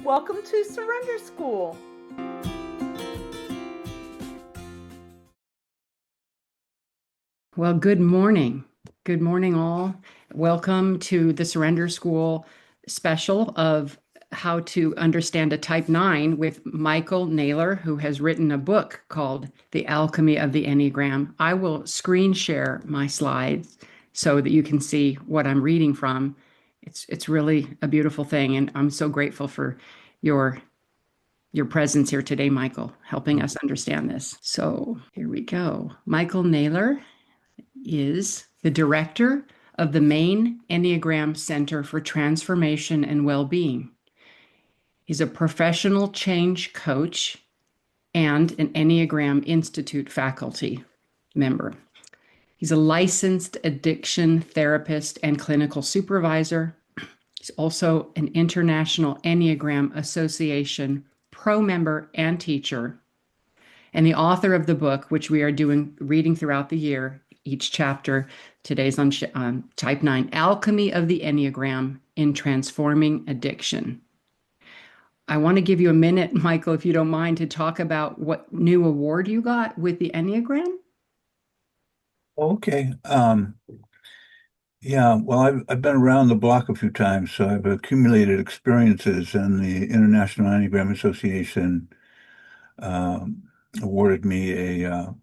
Welcome to Surrender School. Well, good morning. Good morning, all. Welcome to the Surrender School special of how to understand a Type 9 with Michael Naylor, who has written a book called The Alchemy of the Enneagram. I will screen share my slides so that you can see what I'm reading from. It's really a beautiful thing, and I'm so grateful for your presence here today, Michael, helping us understand this. So here we go. Michael Naylor is the director of the Maine Enneagram Center for Transformation and Well-Being. He's a professional change coach and an Enneagram Institute faculty member. He's a licensed addiction therapist and clinical supervisor. He's also an International Enneagram Association pro member and teacher, and the author of the book, which we are reading throughout the year, each chapter. Today's on Type 9, Alchemy of the Enneagram in Transforming Addiction. I want to give you a minute, Michael, if you don't mind, to talk about what new award you got with the Enneagram. Okay. Yeah, well, I've been around the block a few times, so I've accumulated experiences, and the International Enneagram Association awarded me a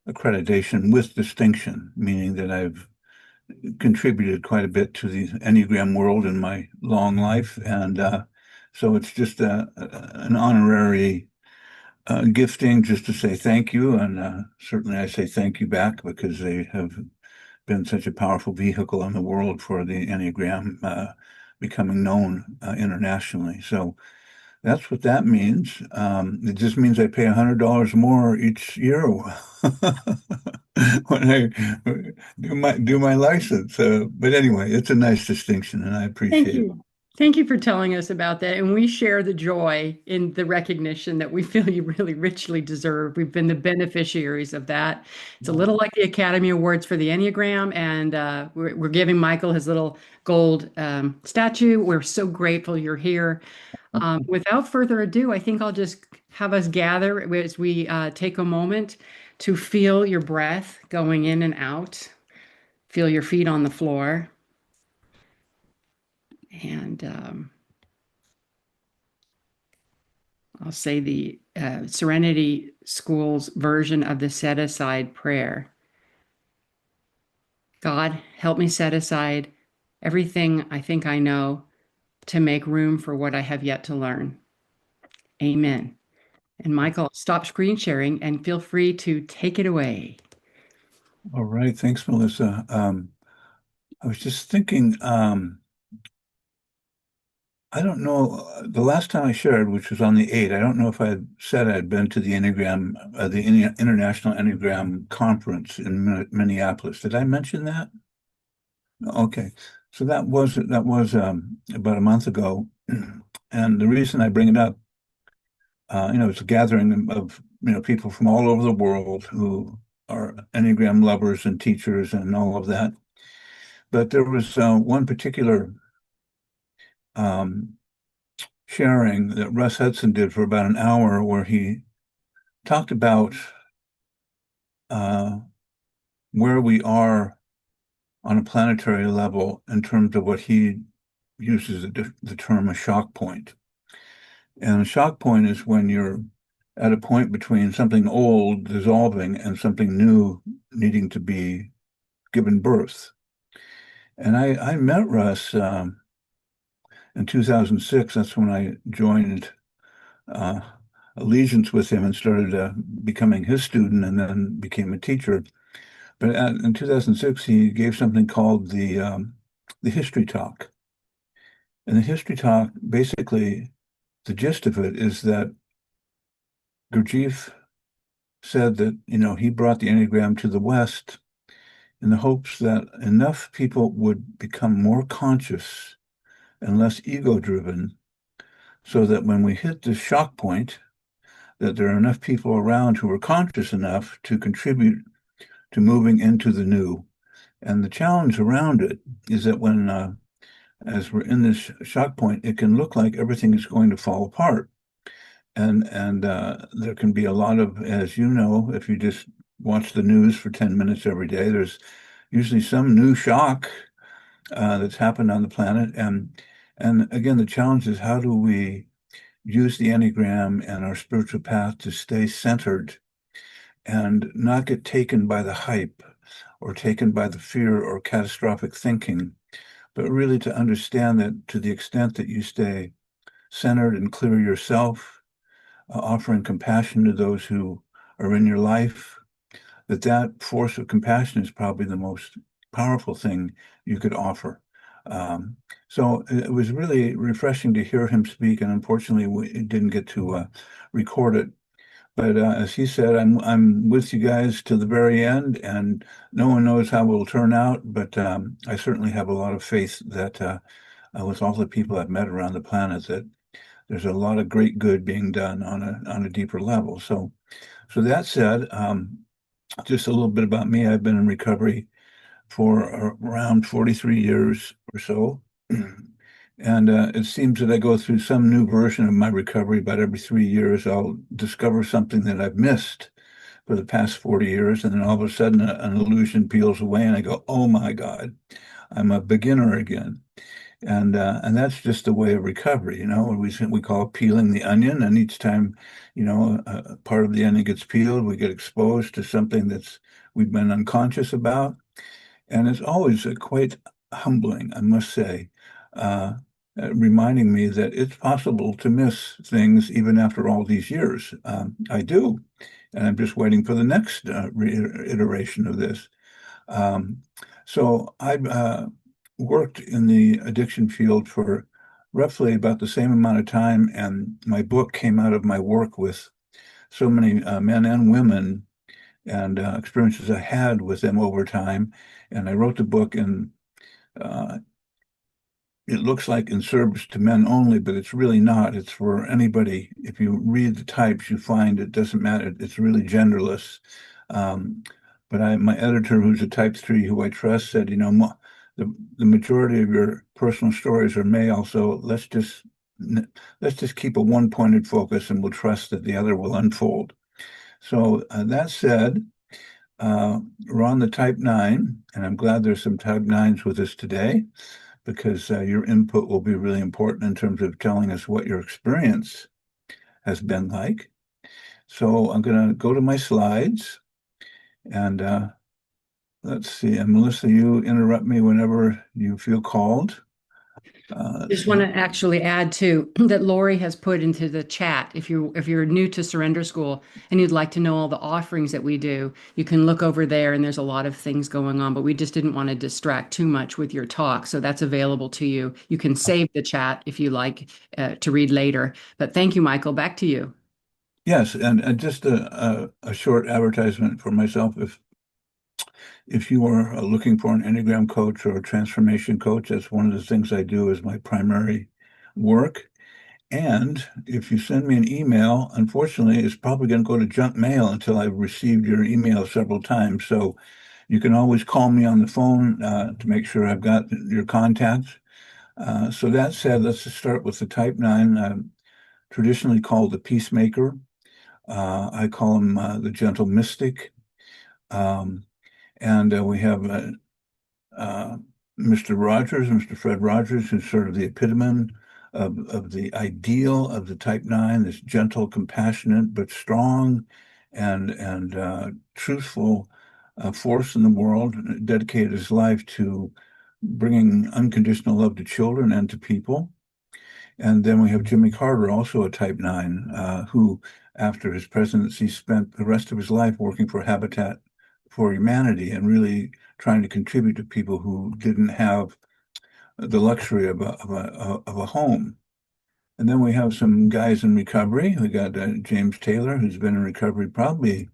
accreditation with distinction, meaning that I've contributed quite a bit to the Enneagram world in my long life, and so it's just an honorary gifting just to say thank you, and certainly I say thank you back because they have been such a powerful vehicle in the world for the Enneagram becoming known internationally. So that's what that means. It just means I pay $100 more each year when I do my license. But anyway, it's a nice distinction, and I appreciate it. Thank you for telling us about that. And we share the joy in the recognition that we feel you really richly deserve. We've been the beneficiaries of that. It's a little like the Academy Awards for the Enneagram, and we're giving Michael his little gold statue. We're so grateful you're here. Without further ado, I think I'll just have us gather as we take a moment to feel your breath going in and out. Feel your feet on the floor. And I'll say the Serenity School's version of the set aside prayer. God, help me set aside everything I think I know to make room for what I have yet to learn. Amen. And Michael, stop screen sharing and feel free to take it away. All right. Thanks, Melissa. I was just thinking, I don't know, the last time I shared, which was on the 8th, I don't know if I had said I'd been to the Enneagram, the International Enneagram Conference in Minneapolis. Did I mention that? Okay. So that was about a month ago. And the reason I bring it up, it's a gathering of, people from all over the world who are Enneagram lovers and teachers and all of that. But there was one particular sharing that Russ Hudson did for about an hour, where he talked about where we are on a planetary level in terms of what he uses the term a shock point. And a shock point is when you're at a point between something old dissolving and something new needing to be given birth. And I met Russ in 2006. That's when I joined allegiance with him and started becoming his student, and then became a teacher. But in 2006, he gave something called the history talk. And the history talk, basically, the gist of it is that Gurdjieff said that, he brought the Enneagram to the West in the hopes that enough people would become more conscious and less ego-driven, so that when we hit this shock point, that there are enough people around who are conscious enough to contribute to moving into the new. And the challenge around it is that when as we're in this shock point, it can look like everything is going to fall apart. And there can be a lot of, as you know, if you just watch the news for 10 minutes every day, there's usually some new shock that's happened on the planet. And again, the challenge is, how do we use the Enneagram and our spiritual path to stay centered and not get taken by the hype or taken by the fear or catastrophic thinking, but really to understand that to the extent that you stay centered and clear yourself, offering compassion to those who are in your life, that force of compassion is probably the most powerful thing you could offer. So it was really refreshing to hear him speak, and unfortunately, we didn't get to record it. But as he said, I'm with you guys to the very end, and no one knows how it will turn out. But I certainly have a lot of faith that with all the people I've met around the planet, that there's a lot of great good being done on a deeper level. So that said, just a little bit about me. I've been in recovery for around 43 years or so. And it seems that I go through some new version of my recovery. About every 3 years, I'll discover something that I've missed for the past 40 years. And then all of a sudden, an illusion peels away, and I go, oh my God, I'm a beginner again. And that's just the way of recovery, we call it peeling the onion. And each time, a part of the onion gets peeled, we get exposed to something we've been unconscious about. And it's always quite humbling, I must say, reminding me that it's possible to miss things even after all these years. I do, and I'm just waiting for the next iteration of this. So I've worked in the addiction field for roughly about the same amount of time, and my book came out of my work with so many men and women and experiences I had with them over time. And I wrote the book, and it looks like in service to men only, but it's really not. It's for anybody. If you read the types, you find it doesn't matter. It's really genderless. But my editor, who's a type 3, who I trust, said, the majority of your personal stories are male, so let's just keep a one-pointed focus, and we'll trust that the other will unfold. So that said, we're on the type 9, and I'm glad there's some type 9s with us today, because your input will be really important in terms of telling us what your experience has been like. So I'm going to go to my slides, and let's see. And Melissa, you interrupt me whenever you feel called. Just want to actually add too that Lori has put into the chat. If you're new to Surrender School and you'd like to know all the offerings that we do, you can look over there, and there's a lot of things going on. But we just didn't want to distract too much with your talk, so that's available to you. You can save the chat if you like to read later. But thank you, Michael. Back to you. Yes, and just a short advertisement for myself. If you are looking for an Enneagram coach or a transformation coach, that's one of the things I do as my primary work. And if you send me an email, unfortunately, it's probably going to go to junk mail until I've received your email several times. So you can always call me on the phone to make sure I've got your contacts. So that said, let's just start with the type 9, traditionally called the peacemaker. I call him the gentle mystic. And we have Mr. Rogers, Mr. Fred Rogers, who's sort of the epitome of the ideal of the type 9, this gentle, compassionate, but strong and truthful force in the world, dedicated his life to bringing unconditional love to children and to people. And then we have Jimmy Carter, also a type 9, who, after his presidency, spent the rest of his life working for Habitat for Humanity and really trying to contribute to people who didn't have the luxury of a home. And then we have some guys in recovery. We got James Taylor, who's been in recovery probably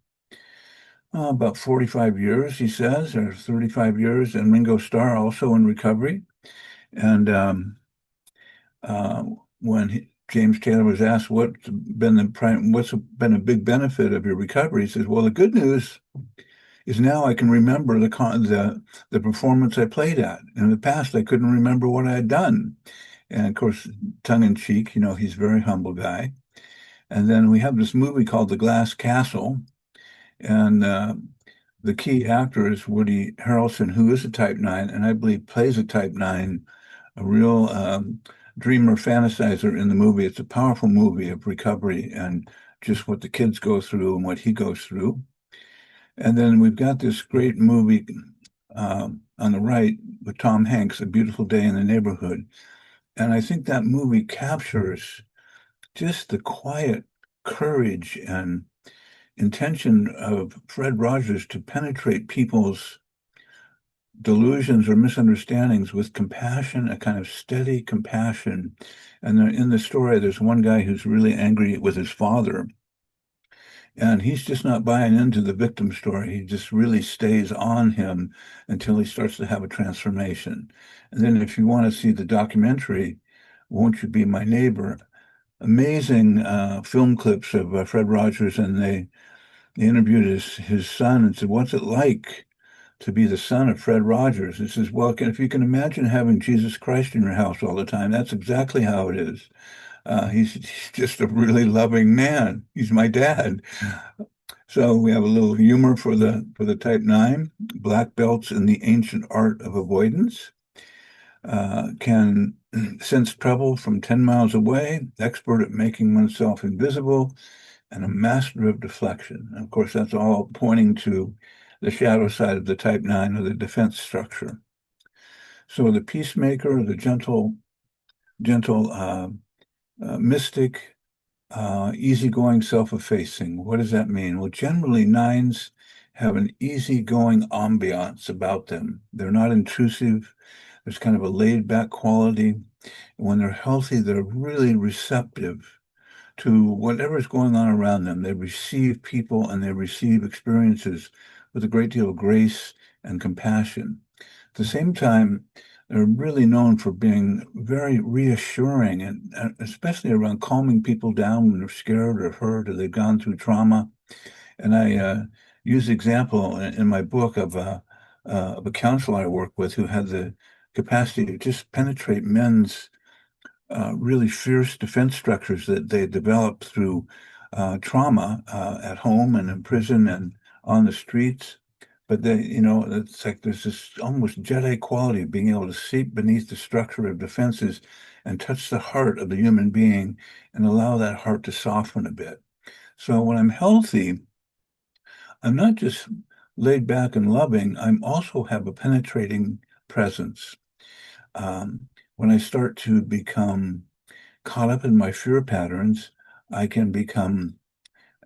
about 45 years, he says, or 35 years, and Ringo Starr, also in recovery. And when James Taylor was asked what's been a big benefit of your recovery, he says, well, the good news is now I can remember the performance I played at. In the past, I couldn't remember what I had done. And of course, tongue in cheek, he's a very humble guy. And then we have this movie called The Glass Castle, and the key actor is Woody Harrelson, who is a Type 9, and I believe plays a Type 9, a real dreamer fantasizer in the movie. It's a powerful movie of recovery and just what the kids go through and what he goes through. And then we've got this great movie on the right with Tom Hanks, A Beautiful Day in the Neighborhood. And I think that movie captures just the quiet courage and intention of Fred Rogers to penetrate people's delusions or misunderstandings with compassion, a kind of steady compassion. And in the story, there's one guy who's really angry with his father, and he's just not buying into the victim story. He just really stays on him until he starts to have a transformation. And then if you want to see the documentary, Won't You Be My Neighbor? Amazing film clips of Fred Rogers, and they interviewed his son and said, "What's it like to be the son of Fred Rogers?" He says, "Well, if you can imagine having Jesus Christ in your house all the time, that's exactly how it is. He's just a really loving man. He's my dad." So we have a little humor for the Type 9, black belts in the ancient art of avoidance. Can sense trouble from 10 miles away, expert at making oneself invisible, and a master of deflection. And of course, that's all pointing to the shadow side of the Type 9 or the defense structure. So the peacemaker, the gentle mystic, easygoing, self-effacing. What does that mean? Well, generally, nines have an easygoing ambiance about them. They're not intrusive. There's kind of a laid-back quality. When they're healthy, they're really receptive to whatever's going on around them. They receive people and they receive experiences with a great deal of grace and compassion. At the same time, they're really known for being very reassuring, and especially around calming people down when they're scared or hurt or they've gone through trauma. And I use the example in my book of a counselor I work with who had the capacity to just penetrate men's really fierce defense structures that they developed through trauma at home and in prison and on the streets. But it's like there's this almost Jedi quality of being able to seep beneath the structure of defenses and touch the heart of the human being and allow that heart to soften a bit. So when I'm healthy, I'm not just laid back and loving, I'm also have a penetrating presence. When I start to become caught up in my fear patterns, I can become,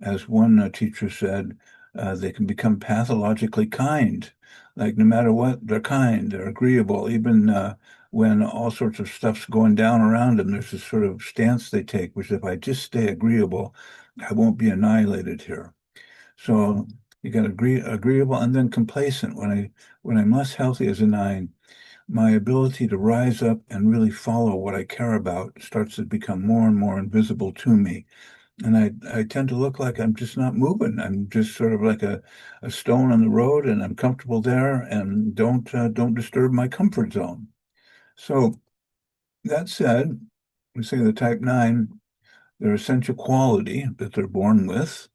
as one teacher said, they can become pathologically kind. Like no matter what, they're kind, they're agreeable. Even when all sorts of stuff's going down around them, there's this sort of stance they take, which if I just stay agreeable, I won't be annihilated here. So you got agreeable and then complacent. When I'm less healthy as a nine, my ability to rise up and really follow what I care about starts to become more and more invisible to me. And I tend to look like I'm just not moving. I'm just sort of like a stone on the road, and I'm comfortable there and don't disturb my comfort zone. So that said, we say the Type 9, their essential quality that they're born with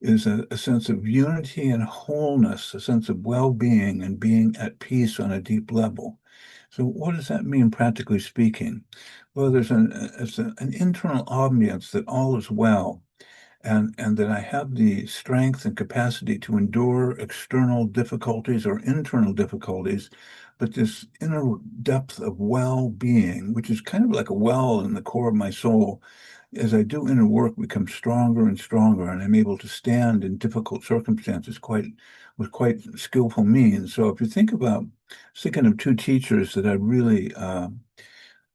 is a sense of unity and wholeness, a sense of well-being and being at peace on a deep level. So what does that mean, practically speaking? Well, there's an internal ambience that all is well, and that I have the strength and capacity to endure external difficulties or internal difficulties, but this inner depth of well-being, which is kind of like a well in the core of my soul, as I do inner work, becomes stronger and stronger, and I'm able to stand in difficult circumstances with quite skillful means. So if you think about, thinking of two teachers that I really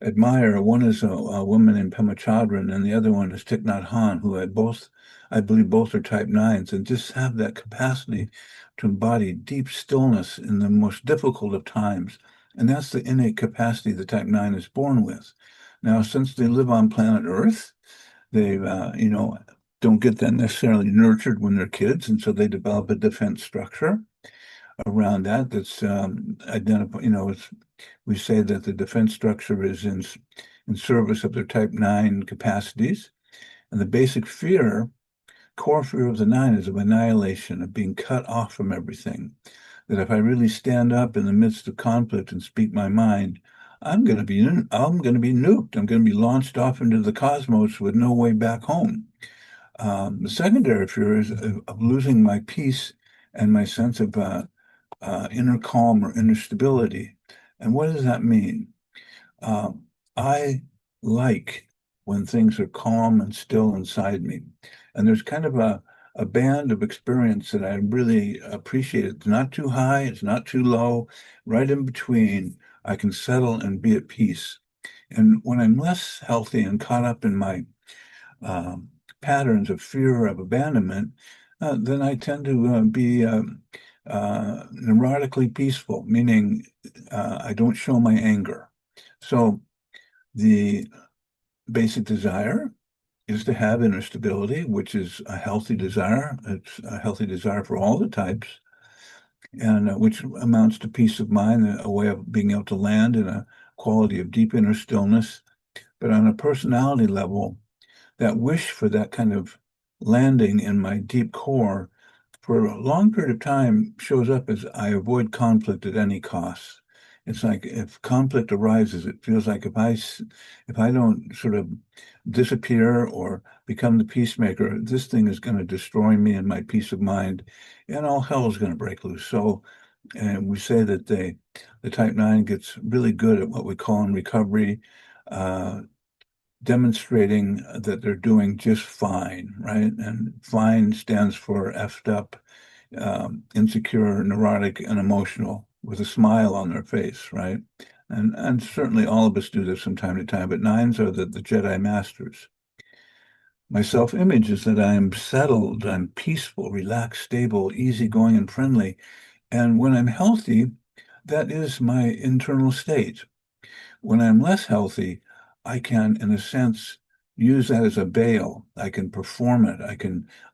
admire. One is a woman named Pema Chodron, and the other one is Thich Nhat Hanh, who I believe both are Type 9s, and just have that capacity to embody deep stillness in the most difficult of times. And that's the innate capacity the Type 9 is born with. Now, since they live on planet Earth, they've, don't get that necessarily nurtured when they're kids, and so they develop a defense structure around that. That's identify. We say that the defense structure is in service of their type 9 capacities, and the basic fear, core fear of the 9, is of annihilation, of being cut off from everything. That if I really stand up in the midst of conflict and speak my mind, I'm going to be nuked. I'm going to be launched off into the cosmos with no way back home. The secondary fear is of losing my peace and my sense of inner calm or inner stability. And what does that mean? I like when things are calm and still inside me. And there's kind of a band of experience that I really appreciate. It's not too high, it's not too low, right in between. I can settle and be at peace. And when I'm less healthy and caught up in my patterns of fear of abandonment, then I tend to be neurotically peaceful, meaning I don't show my anger. So the basic desire is to have inner stability, which is a healthy desire. It's a healthy desire for all the types, and which amounts to peace of mind, a way of being able to land in a quality of deep inner stillness. But on a personality level, that wish for that kind of landing in my deep core for a long period of time shows up as I avoid conflict at any cost. It's like if conflict arises, it feels like if I don't sort of disappear or become the peacemaker, this thing is going to destroy me and my peace of mind, and all hell is going to break loose. So, and we say that the type 9 gets really good at what we call in recovery, demonstrating that they're doing just fine, right? And fine stands for effed up, insecure, neurotic, and emotional, with a smile on their face, right? And certainly all of us do this from time to time, but 9s are the Jedi masters. My self-image is that I'm settled, I'm peaceful, relaxed, stable, easygoing, and friendly. And when I'm healthy, that is my internal state. When I'm less healthy, I can, in a sense, use that as a bail. I can perform it.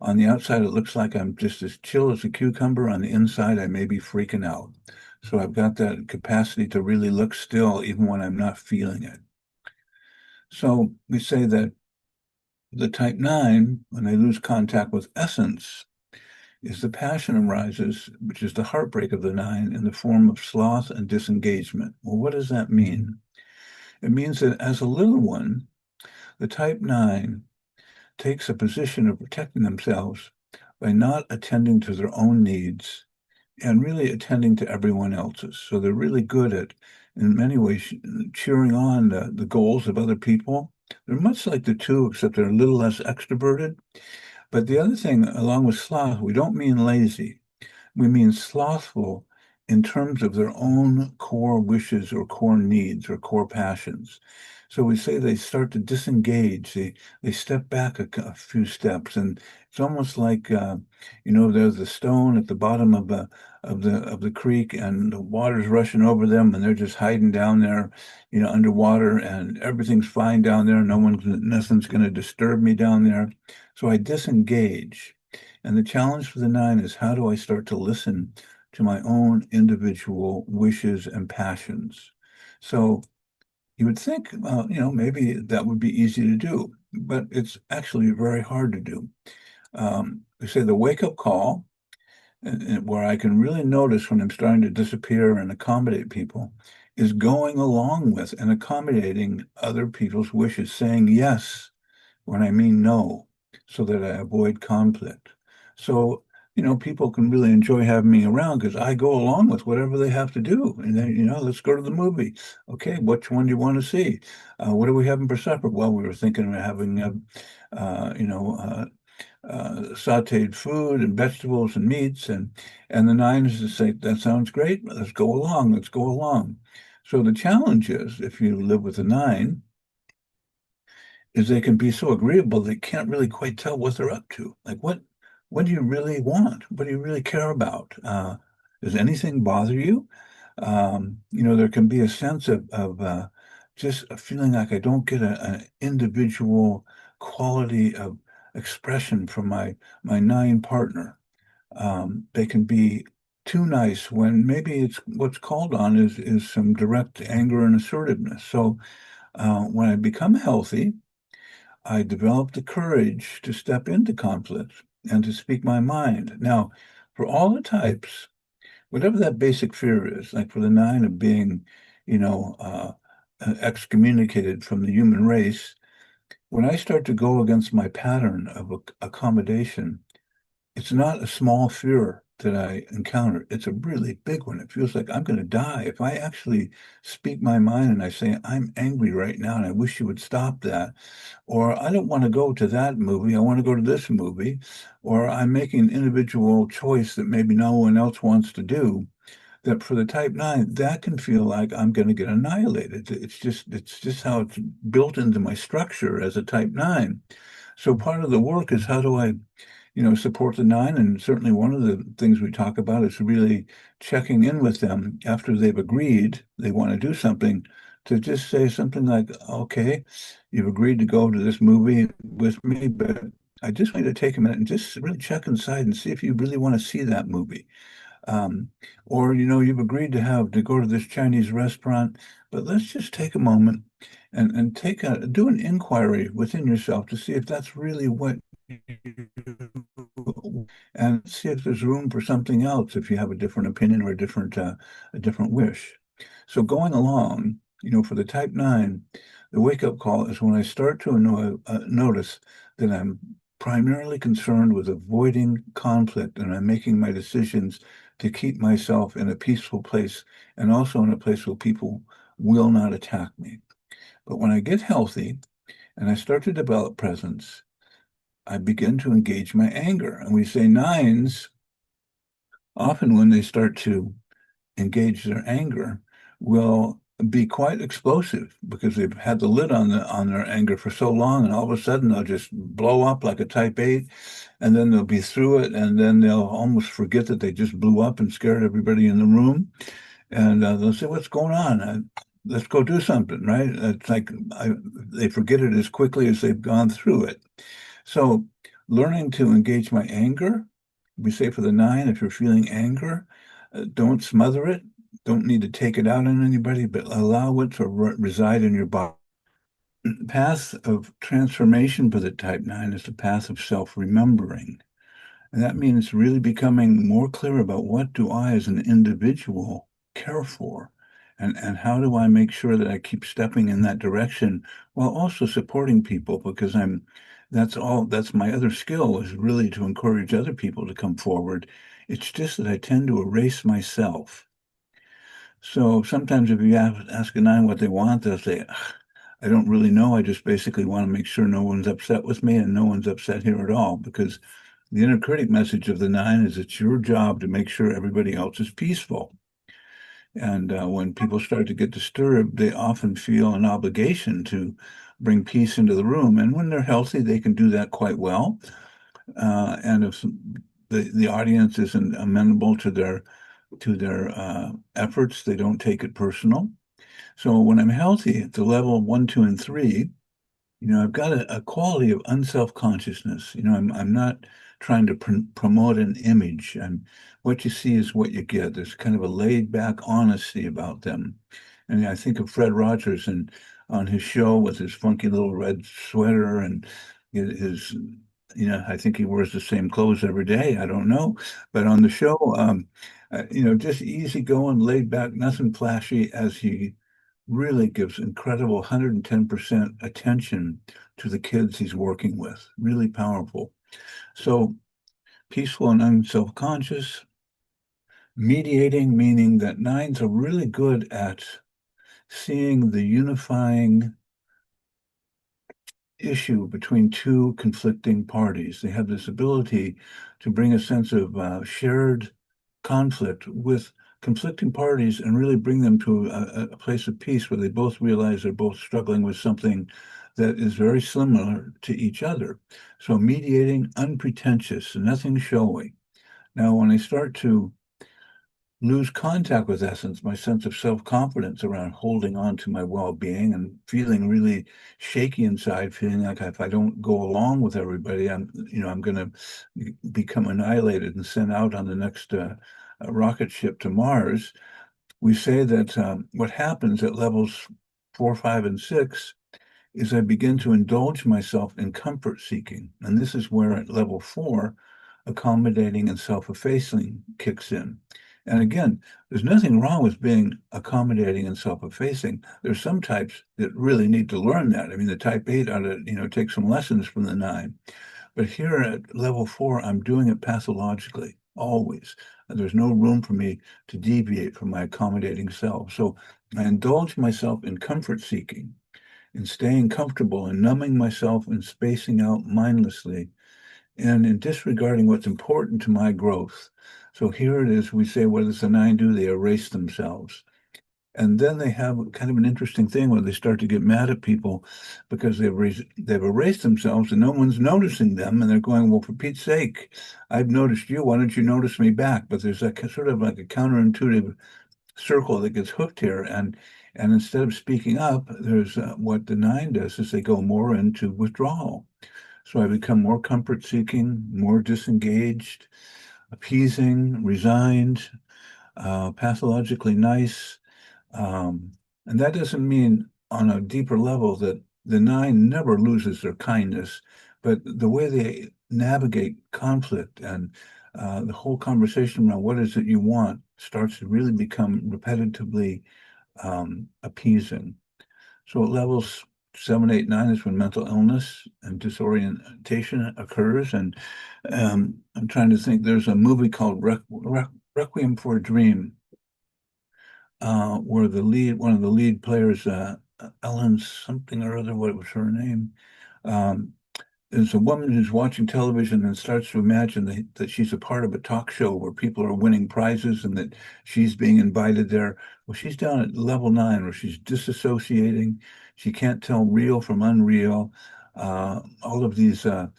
On the outside, it looks like I'm just as chill as a cucumber. On the inside, I may be freaking out. So I've got that capacity to really look still, even when I'm not feeling it. So we say that the type 9, when they lose contact with essence, is the passion arises, which is the heartbreak of the 9, in the form of sloth and disengagement. Well, what does that mean? It means that as a little one, the type 9 takes a position of protecting themselves by not attending to their own needs and really attending to everyone else's. So they're really good at, in many ways, cheering on the goals of other people. They're much like the 2, except they're a little less extroverted. But the other thing, along with sloth, we don't mean lazy. We mean slothful in terms of their own core wishes or core needs or core passions. So we say they start to disengage. They step back a few steps, and it's almost like there's the stone at the bottom of the creek, and the water's rushing over them, and they're just hiding down there, underwater, and everything's fine down there. Nothing's going to disturb me down there. So I disengage. And the challenge for the 9 is, how do I start to listen to my own individual wishes and passions? So you would think, maybe that would be easy to do, but it's actually very hard to do. We say the wake-up call, where I can really notice when I'm starting to disappear and accommodate people, is going along with and accommodating other people's wishes, saying yes when I mean no, so that I avoid conflict. So, people can really enjoy having me around because I go along with whatever they have to do. And then, let's go to the movie. Okay, which one do you want to see? What are we having for supper? Well, we were thinking of having, sauteed food and vegetables and meats. And the 9s to say, that sounds great. Let's go along. Let's go along. So the challenge is, if you live with a 9, is they can be so agreeable they can't really quite tell what they're up to. Like, what do you really want? What do you really care about? Does anything bother you? There can be a sense of just a feeling like I don't get an individual quality of expression from my nine partner. They can be too nice when maybe it's what's called on is some direct anger and assertiveness. So when I become healthy, I develop the courage to step into conflict and to speak my mind. Now, for all the types, whatever that basic fear is, like for the nine of being, you know, excommunicated from the human race, when I start to go against my pattern of accommodation, it's not a small fear that I encounter. It's a really big one. It feels like I'm going to die. If I actually speak my mind and I say, I'm angry right now and I wish you would stop that, or I don't want to go to that movie, I want to go to this movie, or I'm making an individual choice that maybe no one else wants to do, that for the type 9, that can feel like I'm going to get annihilated. It's just how it's built into my structure as a type 9. So part of the work is how do I support the 9. And certainly one of the things we talk about is really checking in with them after they've agreed they want to do something, to just say something like, okay, you've agreed to go to this movie with me, but I just want you to take a minute and just really check inside and see if you really want to see that movie. Or, you've agreed to go to this Chinese restaurant, but let's just take a moment and do an inquiry within yourself to see if that's really what and see if there's room for something else if you have a different opinion or a different wish. So going along, for the type 9, the wake-up call is when I start to notice that I'm primarily concerned with avoiding conflict, and I'm making my decisions to keep myself in a peaceful place and also in a place where people will not attack me. But when I get healthy and I start to develop presence, I begin to engage my anger. And we say 9s, often when they start to engage their anger, will be quite explosive because they've had the lid on their anger for so long, and all of a sudden they'll just blow up like a type 8, and then they'll be through it, and then they'll almost forget that they just blew up and scared everybody in the room. And they'll say, what's going on? Let's go do something, right? It's like they forget it as quickly as they've gone through it. So learning to engage my anger, we say for the 9, if you're feeling anger, don't smother it. Don't need to take it out on anybody, but allow it to reside in your body. The path of transformation for the type 9 is the path of self-remembering. And that means really becoming more clear about what do I as an individual care for, and how do I make sure that I keep stepping in that direction while also supporting people, because that's my other skill, is really to encourage other people to come forward. It's just that I tend to erase myself. So sometimes if you ask a 9 what they want, they'll say, I don't really know. I just basically want to make sure no one's upset with me and no one's upset here at all, because the inner critic message of the 9 is it's your job to make sure everybody else is peaceful. And when people start to get disturbed, they often feel an obligation to bring peace into the room. And when they're healthy, they can do that quite well. And if the audience isn't amenable to their efforts, they don't take it personal. So when I'm healthy at the level 1, 2, and 3, I've got a quality of unself-consciousness. I'm not trying to promote an image, and what you see is what you get. There's kind of a laid-back honesty about them. And I think of Fred Rogers and on his show with his funky little red sweater and his, I think he wears the same clothes every day. I don't know. But on the show, just easygoing, laid back, nothing flashy, as he really gives incredible 110% attention to the kids he's working with. Really powerful. So peaceful and unself-conscious. Mediating, meaning that 9s are really good at seeing the unifying issue between two conflicting parties. They have this ability to bring a sense of shared conflict with conflicting parties and really bring them to a place of peace where they both realize they're both struggling with something that is very similar to each other. So mediating, unpretentious, nothing showy. Now, when I start to lose contact with essence, my sense of self-confidence around holding on to my well-being, and feeling really shaky inside, feeling like if I don't go along with everybody, I'm going to become annihilated and sent out on the next rocket ship to Mars. We say that what happens at levels 4, 5, and 6 is I begin to indulge myself in comfort seeking. And this is where at level 4, accommodating and self-effacing kicks in. And again, there's nothing wrong with being accommodating and self-effacing. There's some types that really need to learn that. I mean, the type 8 ought to, take some lessons from the 9. But here at level 4, I'm doing it pathologically, always. And there's no room for me to deviate from my accommodating self. So I indulge myself in comfort seeking, in staying comfortable and numbing myself and spacing out mindlessly, and in disregarding what's important to my growth. So here it is, we say, what does the 9 do? They erase themselves. And then they have kind of an interesting thing where they start to get mad at people because they've erased themselves and no one's noticing them. And they're going, well, for Pete's sake, I've noticed you. Why don't you notice me back? But there's a sort of like a counterintuitive circle that gets hooked here. And instead of speaking up, there's what the 9 does is they go more into withdrawal. So I become more comfort seeking, more disengaged, appeasing, resigned, pathologically nice. And that doesn't mean on a deeper level that the 9 never loses their kindness, but the way they navigate conflict and the whole conversation around what is it you want starts to really become repetitively appeasing. So at levels 7, 8, 9 is when mental illness and disorientation occurs. And I'm trying to think, there's a movie called Requiem for a Dream, where one of the lead players, Ellen something or other, what was her name? Um, is a woman who's watching television and starts to imagine that she's a part of a talk show where people are winning prizes and that she's being invited there. Well, she's down at level 9 where she's disassociating. She can't tell real from unreal. All of these, talk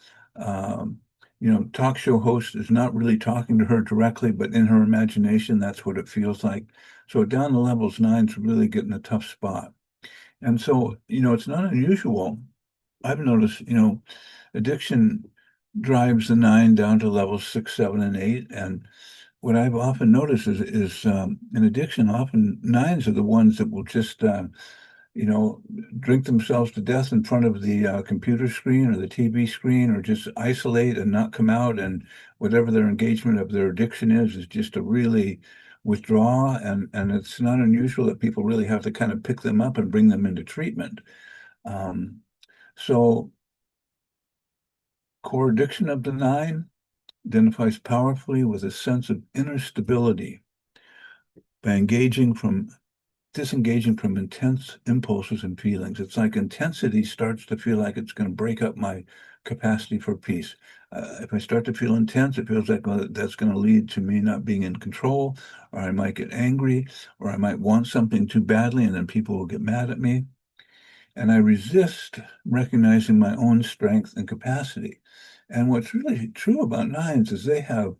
show host is not really talking to her directly, but in her imagination, that's what it feels like. So down to levels 9 is really getting a tough spot. And so, it's not unusual. I've noticed, addiction drives the 9 down to levels 6, 7, and 8. And what I've often noticed is in addiction, often 9s are the ones that will just, drink themselves to death in front of the computer screen or the TV screen, or just isolate and not come out. And whatever their engagement of their addiction is just to really withdraw. And it's not unusual that people really have to kind of pick them up and bring them into treatment. So core addiction of the 9 identifies powerfully with a sense of inner stability by disengaging from intense impulses and feelings. It's like intensity starts to feel like it's going to break up my capacity for peace. If I start to feel intense, it feels like that's going to lead to me not being in control, or I might get angry, or I might want something too badly, and then people will get mad at me. And I resist recognizing my own strength and capacity. And what's really true about 9s is they have,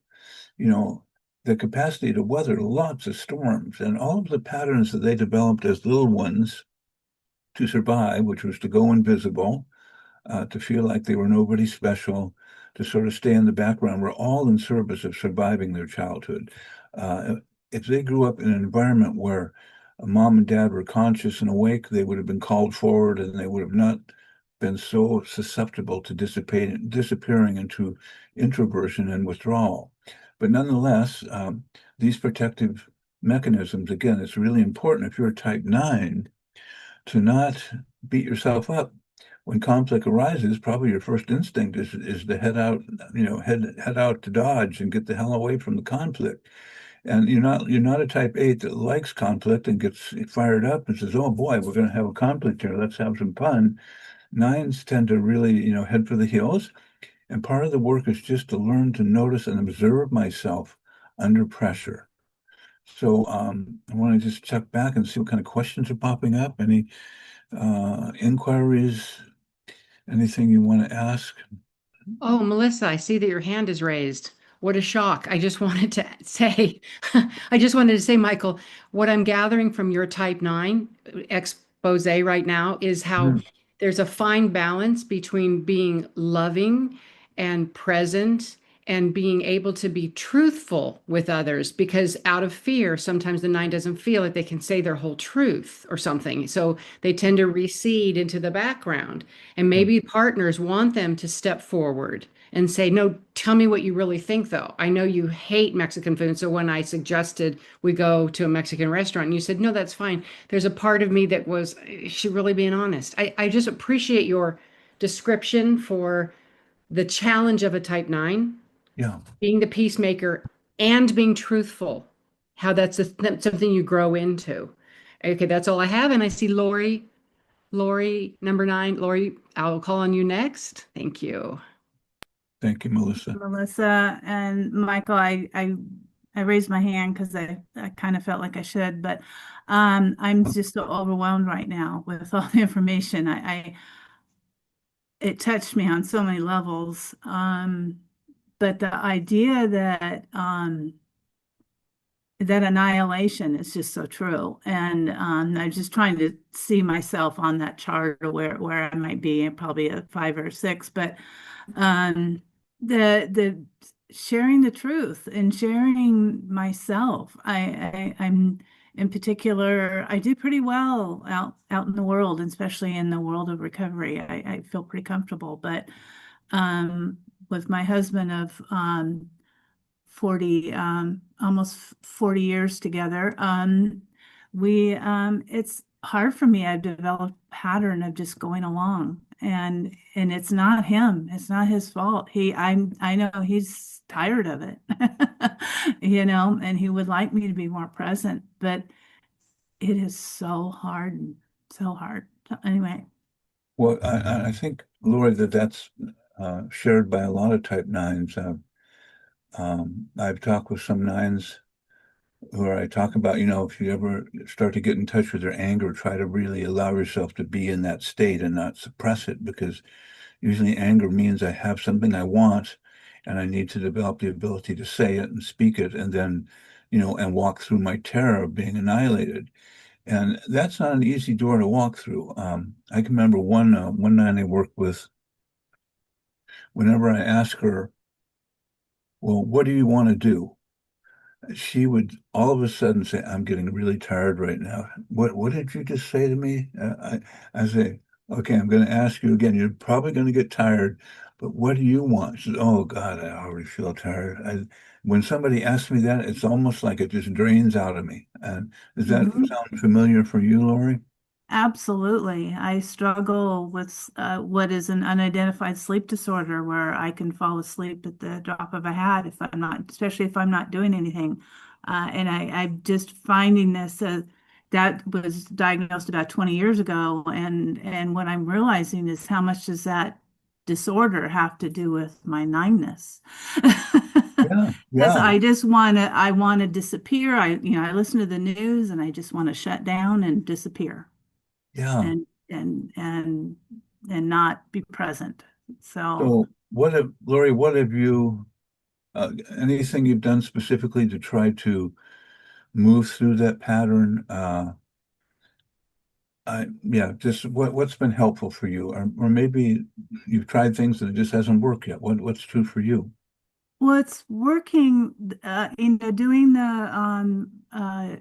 the capacity to weather lots of storms, and all of the patterns that they developed as little ones to survive, which was to go invisible, to feel like they were nobody special, to sort of stay in the background, were all in service of surviving their childhood. If they grew up in an environment where mom and dad were conscious and awake, they would have been called forward, and they would have not been so susceptible to disappearing into introversion and withdrawal. But nonetheless, these protective mechanisms, again, it's really important if you're a type 9 to not beat yourself up. When conflict arises, probably your first instinct is to head out, head out to dodge and get the hell away from the conflict. And you're not a type 8 that likes conflict and gets fired up and says, "Oh boy, we're going to have a conflict here. Let's have some fun." 9s tend to really, head for the hills. And part of the work is just to learn to notice and observe myself under pressure. So I want to just check back and see what kind of questions are popping up. Any inquiries, anything you want to ask? Oh, Melissa, I see that your hand is raised. what a shock. I just wanted to say, I just wanted to say, Michael, what I'm gathering from your type 9 expose right now is how Mm, there's a fine balance between being loving and present and being able to be truthful with others, because out of fear, sometimes the 9 doesn't feel like they can say their whole truth or something. So they tend to recede into the background. And yeah, maybe partners want them to step forward and say, no, tell me what you really think, though. I know you hate Mexican food. So when I suggested we go to a Mexican restaurant, and you said, no, that's fine. There's a part of me that was, is she really being honest? I just appreciate your description for the challenge of a type 9, yeah. being the peacemaker and being truthful, how that's something you grow into. Okay, that's all I have. And I see Lori, number 9. Lori, I'll call on you next. Thank you. Thank you, Melissa. Melissa and Michael, I raised my hand because I kind of felt like I should, but I'm just so overwhelmed right now with all the information. It touched me on so many levels. But the idea that annihilation is just so true. And I'm just trying to see myself on that chart or where I might be, probably a 5 or 6, but um the sharing the truth and sharing myself. I'm in particular, I do pretty well out in the world, especially in the world of recovery. I feel pretty comfortable, but with my husband of 40 almost 40 years together, we it's hard for me. I've developed a pattern of just going along, and it's not him, it's not his fault. I know he's tired of it. And he would like me to be more present, but it is so hard, so hard. So anyway. Well, I think, Lori, that's shared by a lot of type 9s. I've talked with some 9s where I talk about, if you ever start to get in touch with your anger, try to really allow yourself to be in that state and not suppress it, because usually anger means I have something I want and I need to develop the ability to say it and speak it, and then, and walk through my terror of being annihilated. And that's not an easy door to walk through. I can remember one man I worked with, whenever I asked her, well, what do you want to do? She would all of a sudden say, I'm getting really tired right now. What did you just say to me? I say, okay, I'm going to ask you again. You're probably going to get tired, but what do you want? She says, oh God, I already feel tired. When somebody asks me that, it's almost like it just drains out of me. And does that Mhm. sound familiar for you, Lori? Absolutely. I struggle with what is an unidentified sleep disorder where I can fall asleep at the drop of a hat if I'm not, especially if I'm not doing anything. And I'm just finding this that was diagnosed about 20 years ago. And what I'm realizing is how much does that disorder have to do with my 9ness? Yeah, Because yeah, I want to disappear. I listen to the news and I just want to shut down and disappear yeah. and and and and not be present. So, So Lori, what have you, anything you've done specifically to try to move through that pattern? Yeah, just what's been helpful for you, or maybe you've tried things that it just hasn't worked yet. What's true for you? well, it's working, doing the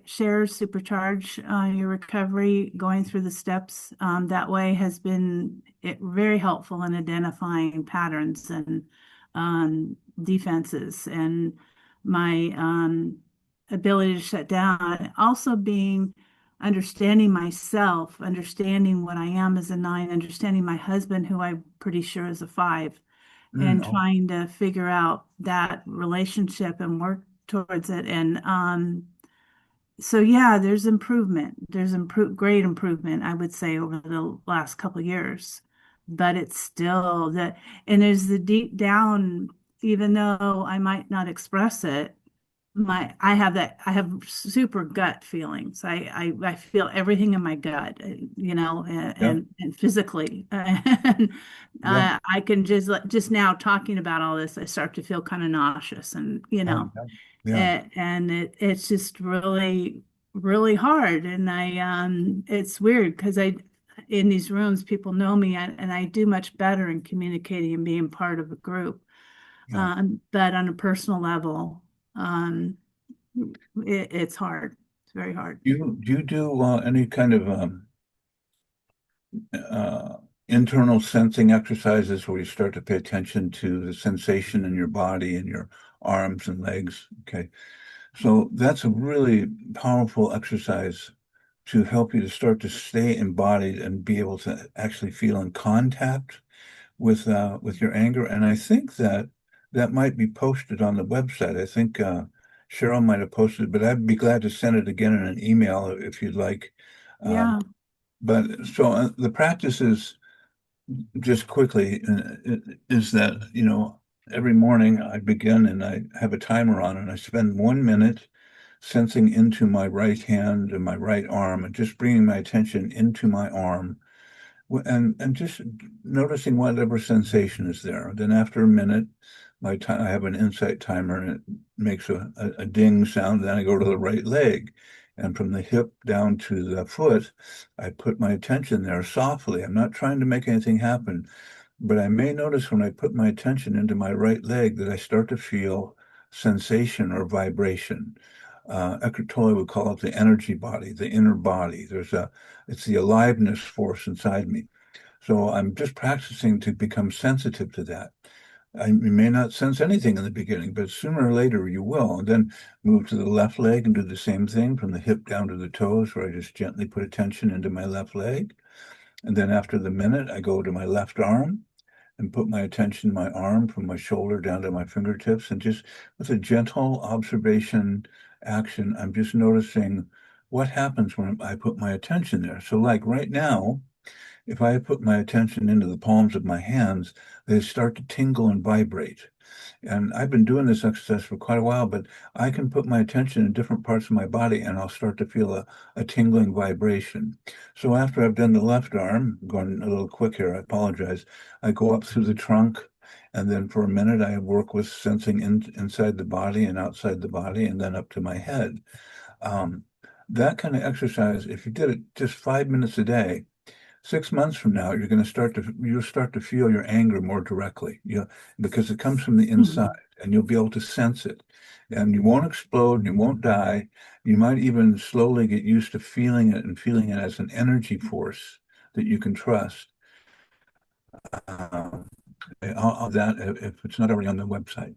share supercharge your recovery, going through the steps that way has been very helpful in identifying patterns and defenses and my ability to shut down. Also being understanding myself, understanding what I am as a 9, understanding my husband, who I'm pretty sure is a 5, and Oh, trying to figure out that relationship and work towards it. And so yeah, there's improvement. There's great improvement, I would say, over the last couple of years. But it's still and there's the deep down, even though I might not express it, I have super gut feelings. I feel everything in my gut, Yeah. and physically. And Yeah. I can just now talking about all this, I start to feel kind of nauseous, and Oh, yeah. and it's just really, really hard. And it's weird because in these rooms, people know me, and I do much better in communicating and being part of a group. Yeah. But on a personal level, um, it's hard. It's very hard. Do you do any kind of uh, internal sensing exercises where you start to pay attention to the sensation in your body and your arms and legs? Okay. So that's a really powerful exercise to help you to start to stay embodied and be able to actually feel in contact with your anger. And I think that that might be posted on the website. I think Cheryl might have posted, but I'd be glad to send it again in an email if you'd like. Um, Yeah. but so the practice is just quickly is that, every morning I begin and I have a timer on and I spend 1 minute sensing into my right hand and my right arm and just bringing my attention into my arm and just noticing whatever sensation is there. Then after a minute, I have an insight timer and it makes a ding sound. Then I go to the right leg. And from the hip down to the foot, I put my attention there softly. I'm not trying to make anything happen, but I may notice when I put my attention into my right leg that I start to feel sensation or vibration. Eckhart Tolle would call it the energy body, the inner body. It's the aliveness force inside me. So I'm just practicing to become sensitive to that. You may not sense anything in the beginning, but sooner or later you will. And then move to the left leg and do the same thing from the hip down to the toes, where I just gently put attention into my left leg. And then after the minute, I go to my left arm and put my attention in my arm from my shoulder down to my fingertips. And just with a gentle observation action, I'm just noticing what happens when I put my attention there. So like right now, if I put my attention into the palms of my hands, they start to tingle and vibrate. And I've been doing this exercise for quite a while, but I can put my attention in different parts of my body and I'll start to feel a tingling vibration. So after I've done the left arm, going a little quick here, I apologize. I go up through the trunk, and then for a minute I work with sensing inside the body and outside the body, and then up to my head. That kind of exercise, if you did it just 5 minutes a day, 6 months from now, you'll start to feel your anger more directly, because it comes from the inside and you'll be able to sense it. And you won't explode, and you won't die. You might even slowly get used to feeling it and feeling it as an energy force that you can trust. All of that, if it's not already on the website.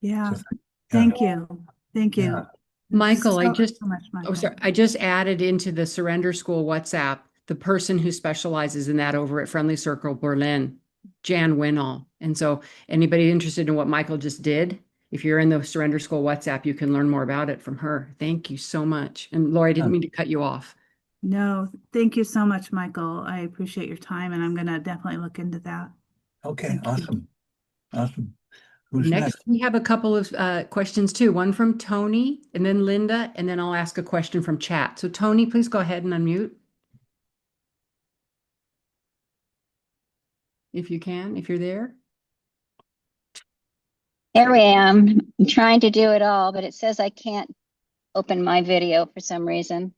Yeah. So, Thank you. Thank you. Yeah. Michael, So much, Michael. oh, sorry. I just added into the Surrender School WhatsApp the person who specializes in that over at Friendly Circle Berlin, Jan Winall. And so anybody interested in what Michael just did, if you're in the Surrender School WhatsApp, you can learn more about it from her. Thank you so much. And Lori, I didn't mean to cut you off. No, thank you so much, Michael. I appreciate your time, and I'm going to definitely look into that. Okay, Thank you. awesome. Awesome. Who's Next, we have a couple of questions too. One from Tony, and then Linda, and then I'll ask a question from chat. So Tony, please go ahead and unmute. If you can, if you're there. Here I am. I'm trying to do it all, but it says I can't open my video for some reason.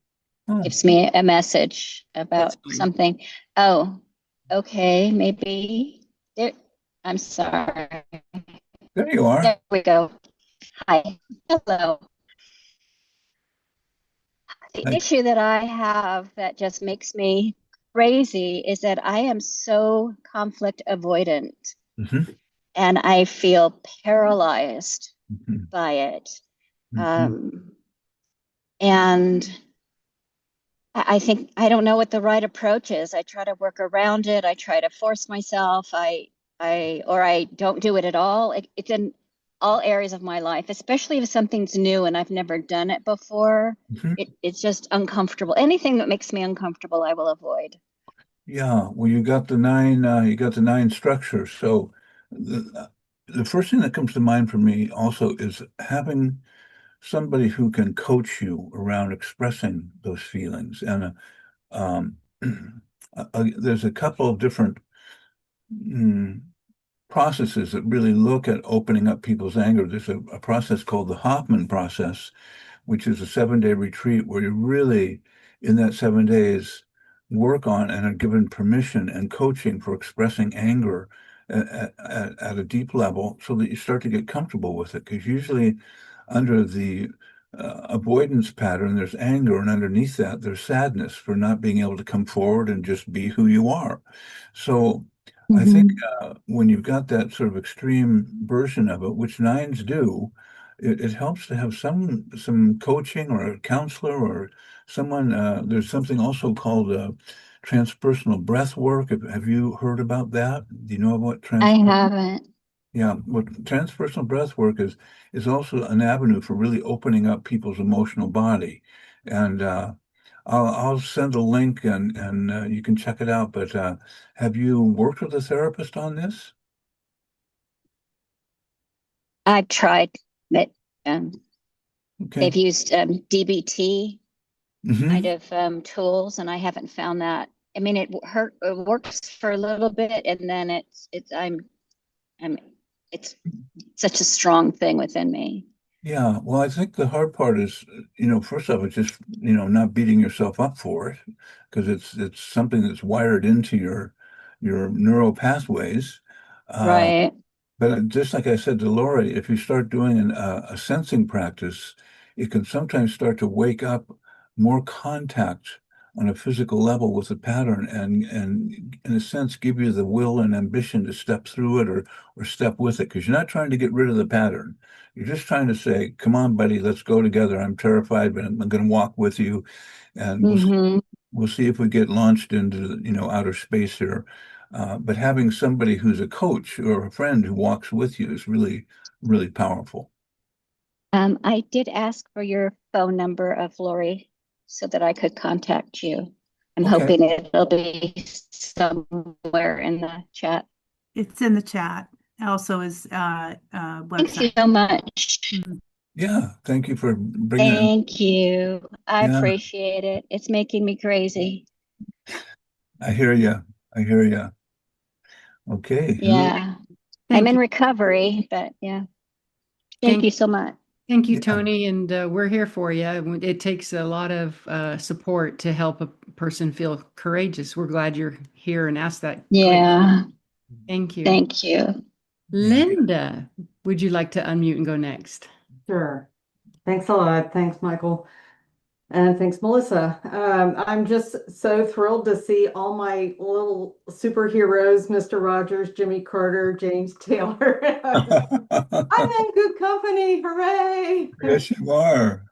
Oh, Gives me a message about That's fine. something. Oh, okay, maybe. There, I'm sorry. there you are. There we go. Hi. Hello. The Hi. issue that I have that just makes me crazy is that I am so conflict avoidant, Mhm, and I feel paralyzed mhm, by it. mhm. And I think I don't know what the right approach is. I try to work around it. I try to force myself. Or I don't do it at all. It's in all areas of my life, especially if something's new and I've never done it before. Mhm. It's just uncomfortable. Anything that makes me uncomfortable, I will avoid. Yeah, well, you got the nine structures. So the first thing that comes to mind for me also is having somebody who can coach you around expressing those feelings. And there's a couple of different processes that really look at opening up people's anger. There's a process called the Hoffman process, which is a 7-day retreat where you really, in that 7 days, work on and are given permission and coaching for expressing anger at a deep level so that you start to get comfortable with it. Because usually under the avoidance pattern, there's anger, and underneath that, there's sadness for not being able to come forward and just be who you are. So I think when you've got that sort of extreme version of it, which nines do, it helps to have some coaching or a counselor or someone. There's something also called transpersonal breath work. Have you heard about that? Do you know what I haven't. Yeah, what transpersonal breath work is also an avenue for really opening up people's emotional body. And I'll send a link and you can check it out. But have you worked with a therapist on this? I've tried, but Okay. they've used DBT Mhm. kind of tools, and I haven't found that. I mean, it works for a little bit, and then it's such a strong thing within me. Yeah, well, I think the hard part is, first off, it's just, not beating yourself up for it, because it's something that's wired into your neural pathways. Uh, Right. But just like I said to Lori, if you start doing a sensing practice, it can sometimes start to wake up more contact on a physical level with the pattern and in a sense give you the will and ambition to step through it or step with it. Because you're not trying to get rid of the pattern. You're just trying to say, come on, buddy, let's go together. I'm terrified, but I'm going to walk with you. And we'll see if we get launched into, outer space here. But having somebody who's a coach or a friend who walks with you is really, really powerful. I did ask for your phone number of Lori so that I could contact you. I'm Okay. hoping it'll be somewhere in the chat. It's in the chat. Also is Thank website. you so much. Yeah, thank you for bringing it. Thank you. I Yeah. appreciate it. It's making me crazy. I hear you. I hear you. Okay. Yeah. Thank I'm in you. recovery, but yeah. Thank you so much. Thank you, Yeah. Tony, and we're here for you. It takes a lot of support to help a person feel courageous. We're glad you're here and asked that. Yeah. Thank you. Thank you. Linda, would you like to unmute and go next? Sure. Thanks a lot. Thanks, Michael. And thanks, Melissa. I'm just so thrilled to see all my little superheroes, Mr. Rogers, Jimmy Carter, James Taylor. I'm in good company. Hooray! Yes, you are.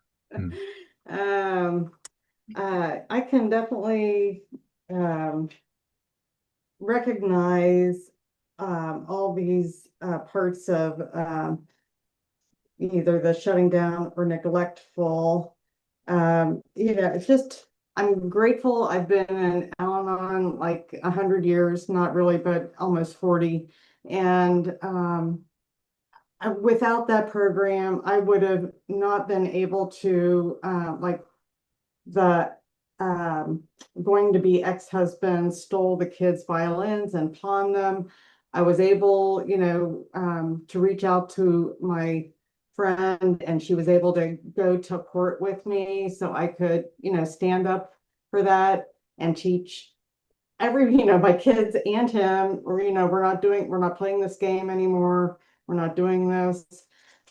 I can definitely recognize all these parts of either the shutting down or neglectful. It's just, I'm grateful. I've been in Al-Anon like 100 years, not really, but almost 40. And without that program, I would have not been able to, like the going to be ex-husband stole the kids' violins and pawned them. I was able, to reach out to my friend, and she was able to go to court with me so I could, stand up for that and teach my kids and him, or, we're not playing this game anymore. We're not doing this.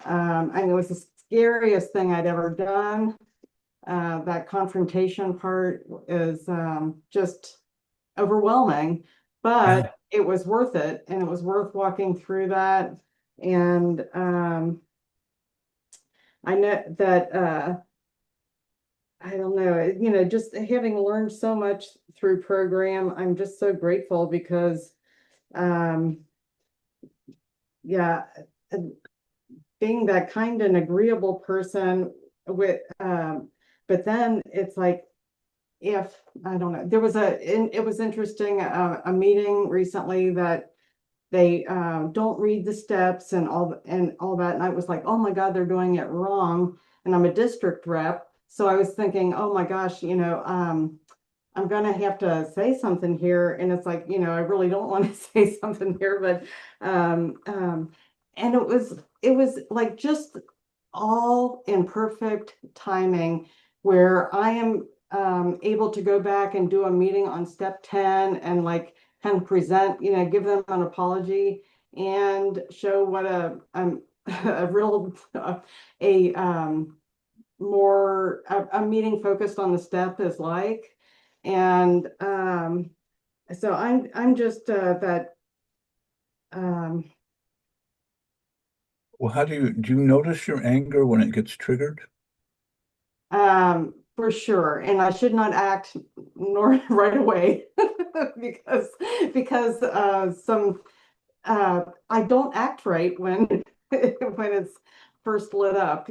And it was the scariest thing I'd ever done. That confrontation part is just overwhelming, but it was worth it, and it was worth walking through that. And I know that I don't know, just having learned so much through program, I'm just so grateful because yeah, being that kind and agreeable person with but then it's like, if I don't know, it was interesting, a meeting recently that they don't read the steps and all that, and I was like, oh my God, they're doing it wrong. and I'm a district rep. So I was thinking, oh my gosh, I'm gonna have to say something here, and it's like, I really don't want to say something here, but and it was like just all in perfect timing where I am able to go back and do a meeting on step 10 and like kind of present, give them an apology and show what a real more a meeting focused on the step is like. And so I'm just that Well, how do you notice your anger when it gets triggered? for sure, and I should not act nor right away because some I don't act right when when it's first lit up.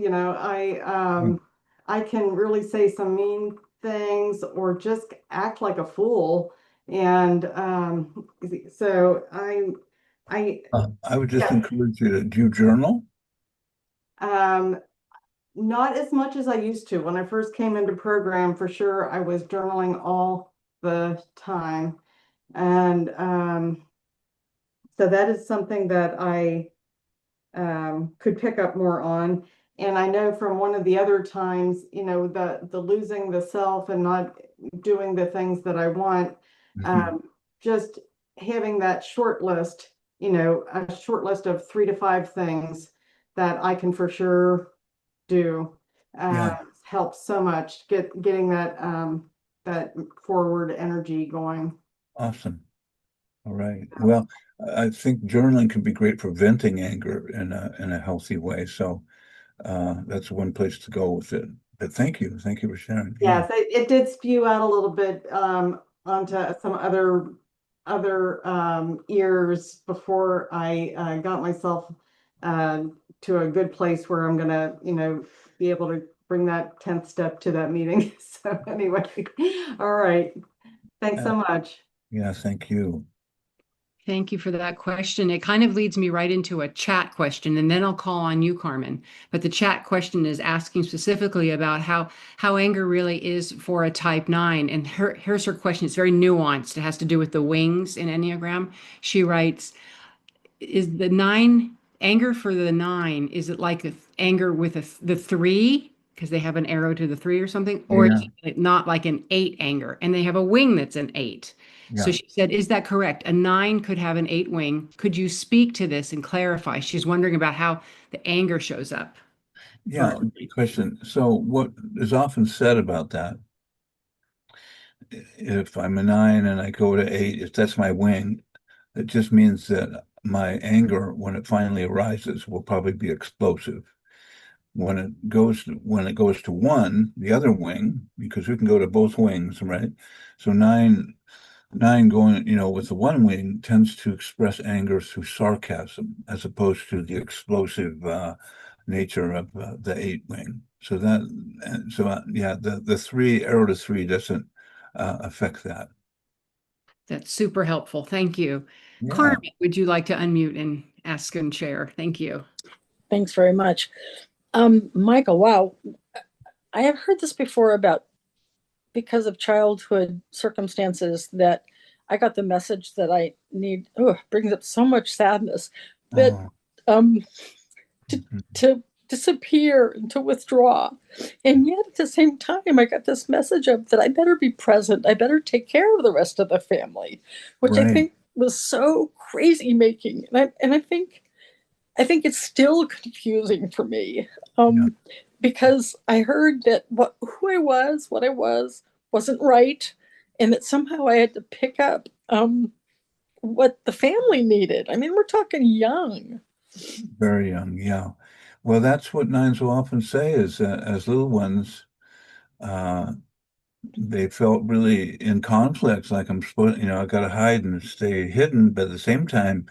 I can really say some mean things or just act like a fool, and so I would just yeah. encourage you to do you journal? Um, Not as much as I used to. When I first came into program, for sure, I was journaling all the time. And so that is something that I could pick up more on. And I know from one of the other times, the losing the self and not doing the things that I want, just having that short list, a short list of 3 to 5 things that I can for sure do Yeah. helps so much getting that forward energy going. Awesome. All right. Well, I think journaling can be great for venting anger in a healthy way. So that's one place to go with it. But thank you for sharing. Yeah. Yes, it did spew out a little bit onto some other ears before I got myself to a good place where I'm gonna, be able to bring that 10th step to that meeting. So anyway, all right. Thanks so much. Yeah. Thank you. Thank you for that question. It kind of leads me right into a chat question, and then I'll call on you, Carmen. But the chat question is asking specifically about how anger really is for a type 9. And here's her question. It's very nuanced. It has to do with the wings in Enneagram. She writes, is the 9 anger for the 9, is it like anger with the 3? Because they have an arrow to the 3 or something, or Yeah. is it not like an 8 anger and they have a wing that's an 8? So Yeah. she said, is that correct? A 9 could have an 8 wing. Could you speak to this and clarify? She's wondering about how the anger shows up. Yeah. Good question. So what is often said about that, if I'm a 9 and I go to 8, if that's my wing, it just means that my anger, when it finally arises, will probably be explosive. When it goes to 1, the other wing, because we can go to both wings, right? So nine going, with the 1 wing tends to express anger through sarcasm as opposed to the explosive nature of the 8 wing. So yeah, the 3 arrow to 3 doesn't affect that. That's super helpful. Thank you. Yeah. Carmen, would you like to unmute and ask and share? Thank you. Thanks very much. Michael, wow. I have heard this before about because of childhood circumstances that I got the message that I need, brings up so much sadness, but to disappear and to withdraw. And yet at the same time, I got this message of that I better be present. I better take care of the rest of the family, which Right. I think was so crazy making. And I think it's still confusing for me because I heard that what I was wasn't right, and that somehow I had to pick up what the family needed. I mean, we're talking young. Very young, yeah. Well, that's what 9s will often say is as little ones, they felt really in conflicts, like I'm supposed, I got to hide and stay hidden, but at the same time,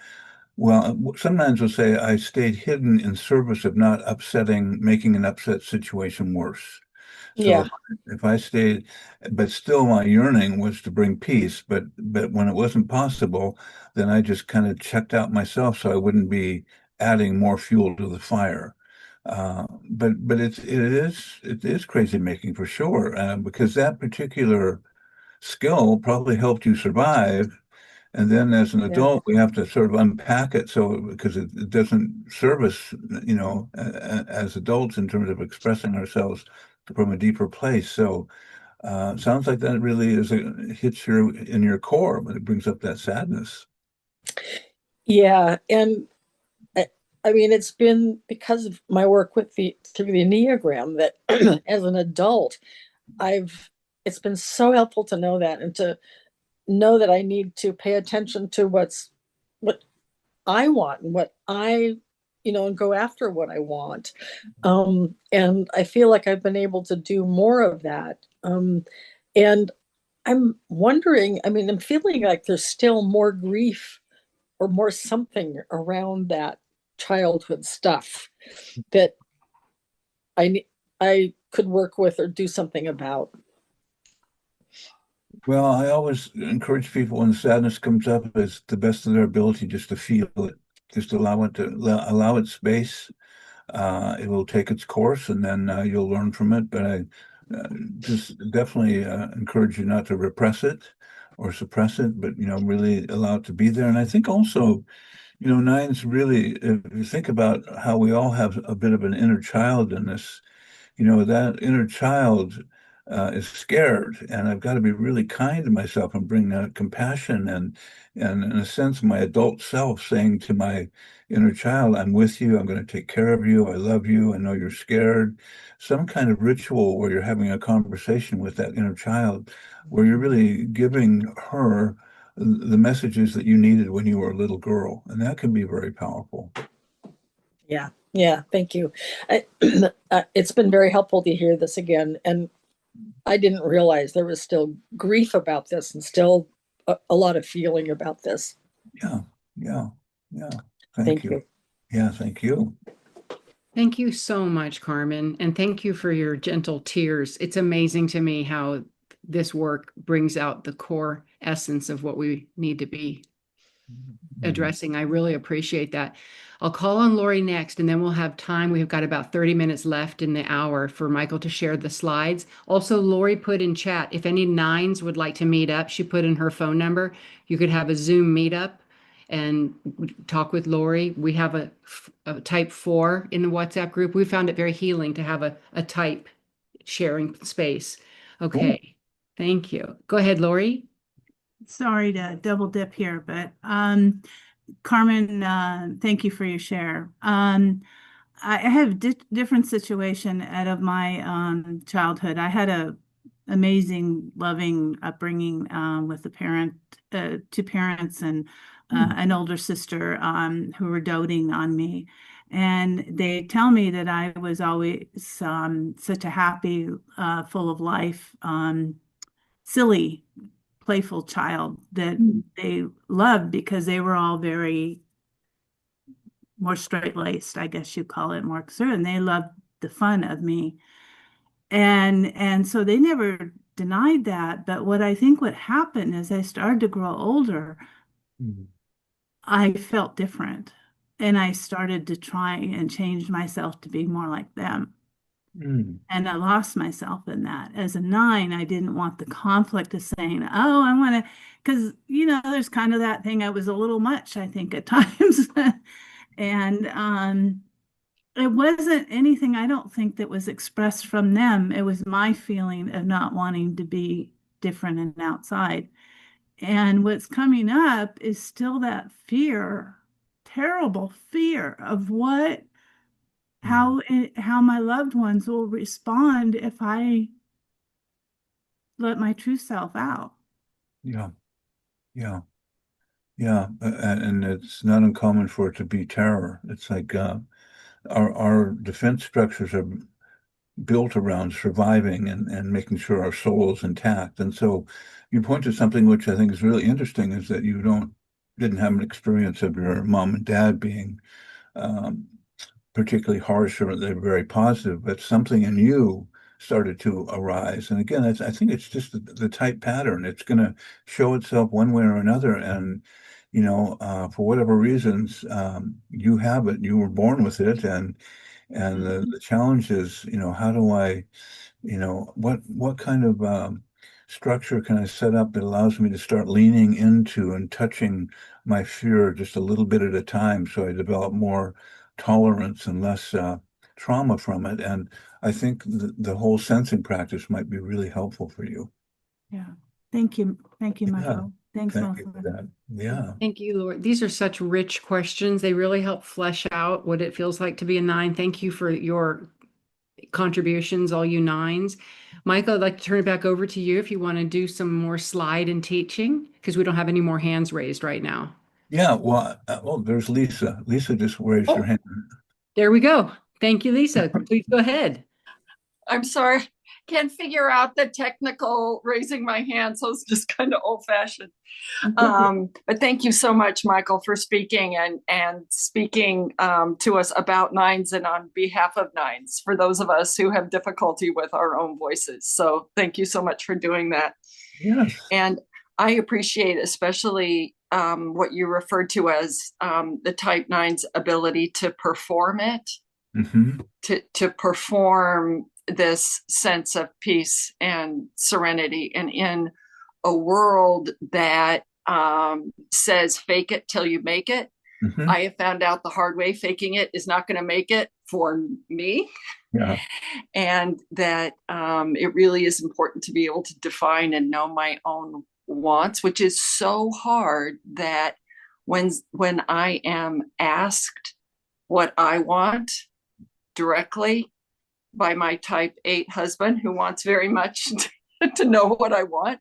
well, sometimes we'll say I stayed hidden in service of not making an upset situation worse. So Yeah. if I stayed, but still my yearning was to bring peace, but when it wasn't possible, then I just kind of checked out myself so I wouldn't be adding more fuel to the fire. But it is crazy making for sure, because that particular skill probably helped you survive. And then as an Yeah. adult, we have to sort of unpack it so because it doesn't serve us, as adults in terms of expressing ourselves from a deeper place. So sounds like that really hits in your core when it brings up that sadness. Yeah, and I mean, it's been because of my work with through the Enneagram that as an adult, it's been so helpful to know that, and to know that I need to pay attention to what I want and what and go after what I want. And I feel like I've been able to do more of that. And I'm wondering, I mean, I'm feeling like there's still more grief or more something around that childhood stuff that I could work with or do something about. Well, I always encourage people when sadness comes up, as the best of their ability, just to feel it, just allow it space. It will take its course, and then you'll learn from it. But I just definitely encourage you not to repress it or suppress it, but really allow it to be there. And I think also, nines really, if you think about how we all have a bit of an inner child in this, that inner child is scared, and I've got to be really kind to myself and bring that compassion and in a sense, my adult self saying to my inner child, I'm with you, I'm going to take care of you, I love you, I know you're scared. Some kind of ritual where you're having a conversation with that inner child, where you're really giving her the messages that you needed when you were a little girl, and that can be very powerful. Yeah, thank you. It's been very helpful to hear this again, and I didn't realize there was still grief about this and still a lot of feeling about this. Yeah. Thank you. Yeah, thank you. Thank you so much, Carmen. And thank you for your gentle tears. It's amazing to me how this work brings out the core essence of what we need to be addressing. I really appreciate that. I'll call on Lori next, and then we'll have time. We've got about 30 minutes left in the hour for Michael to share the slides. Also, Lori put in chat, if any nines would like to meet up, she put in her phone number. You could have a Zoom meetup and talk with Lori. We have a type 4 in the WhatsApp group. We found it very healing to have a type sharing space. Okay. Cool. Thank you. Go ahead, Lori. Sorry to double dip here, but Carmen, thank you for your share. I have a different situation out of my childhood. I had a amazing, loving upbringing with two parents and an older sister who were doting on me. And they tell me that I was always such a happy, full of life, silly, playful child that they loved because they were all very more straight-laced, I guess you call it, more concerned. They loved the fun of me. And so they never denied that. But what I think what happened as I started to grow older, I felt different. And I started to try and change myself to be more like them. And I lost myself in that. As a 9, I didn't want the conflict of saying, oh, I want to, because, there's kind of that thing. I was a little much, I think, at times. And it wasn't anything, I don't think, that was expressed from them. It was my feeling of not wanting to be different and outside. And what's coming up is still that fear, terrible fear of how my loved ones will respond if I let my true self out. Yeah. And it's not uncommon for it to be terror. It's like our defense structures are built around surviving and making sure our soul is intact. And so you point to something which I think is really interesting, is that you didn't have an experience of your mom and dad being particularly harsh, or they're very positive, but something in you started to arise. And again, I think it's just the type pattern. It's going to show itself one way or another. And, for whatever reasons, you have it, you were born with it. And the challenge is, how do I, what kind of structure can I set up that allows me to start leaning into and touching my fear just a little bit at a time, so I develop more tolerance and less trauma from it. And I think the whole sensing practice might be really helpful for you. Yeah. Thank you. Thank you, Yeah. Michael. Thanks, Thank you Michael. for that. Yeah. Thank you, Lord. These are such rich questions. They really help flesh out what it feels like to be a 9. Thank you for your contributions, all you 9s. Michael, I'd like to turn it back over to you if you want to do some more slide and teaching, because we don't have any more hands raised right now. Yeah. Well, there's Lisa. Lisa just raised her hand. There we go. Thank you, Lisa. Please go ahead. I'm sorry, can't figure out the technical raising my hand, so it's just kind of old-fashioned. But thank you so much, Michael, for speaking and speaking to us about 9s and on behalf of 9s for those of us who have difficulty with our own voices. So thank you so much for doing that. Yes. And I appreciate especially what you referred to as the type 9's ability to perform it, to perform this sense of peace and serenity. And in a world that says fake it till you make it, I have found out the hard way, faking it is not going to make it for me. Yeah. And that it really is important to be able to define and know my own wants, which is so hard that when I am asked what I want directly by my type 8 husband, who wants very much to know what I want,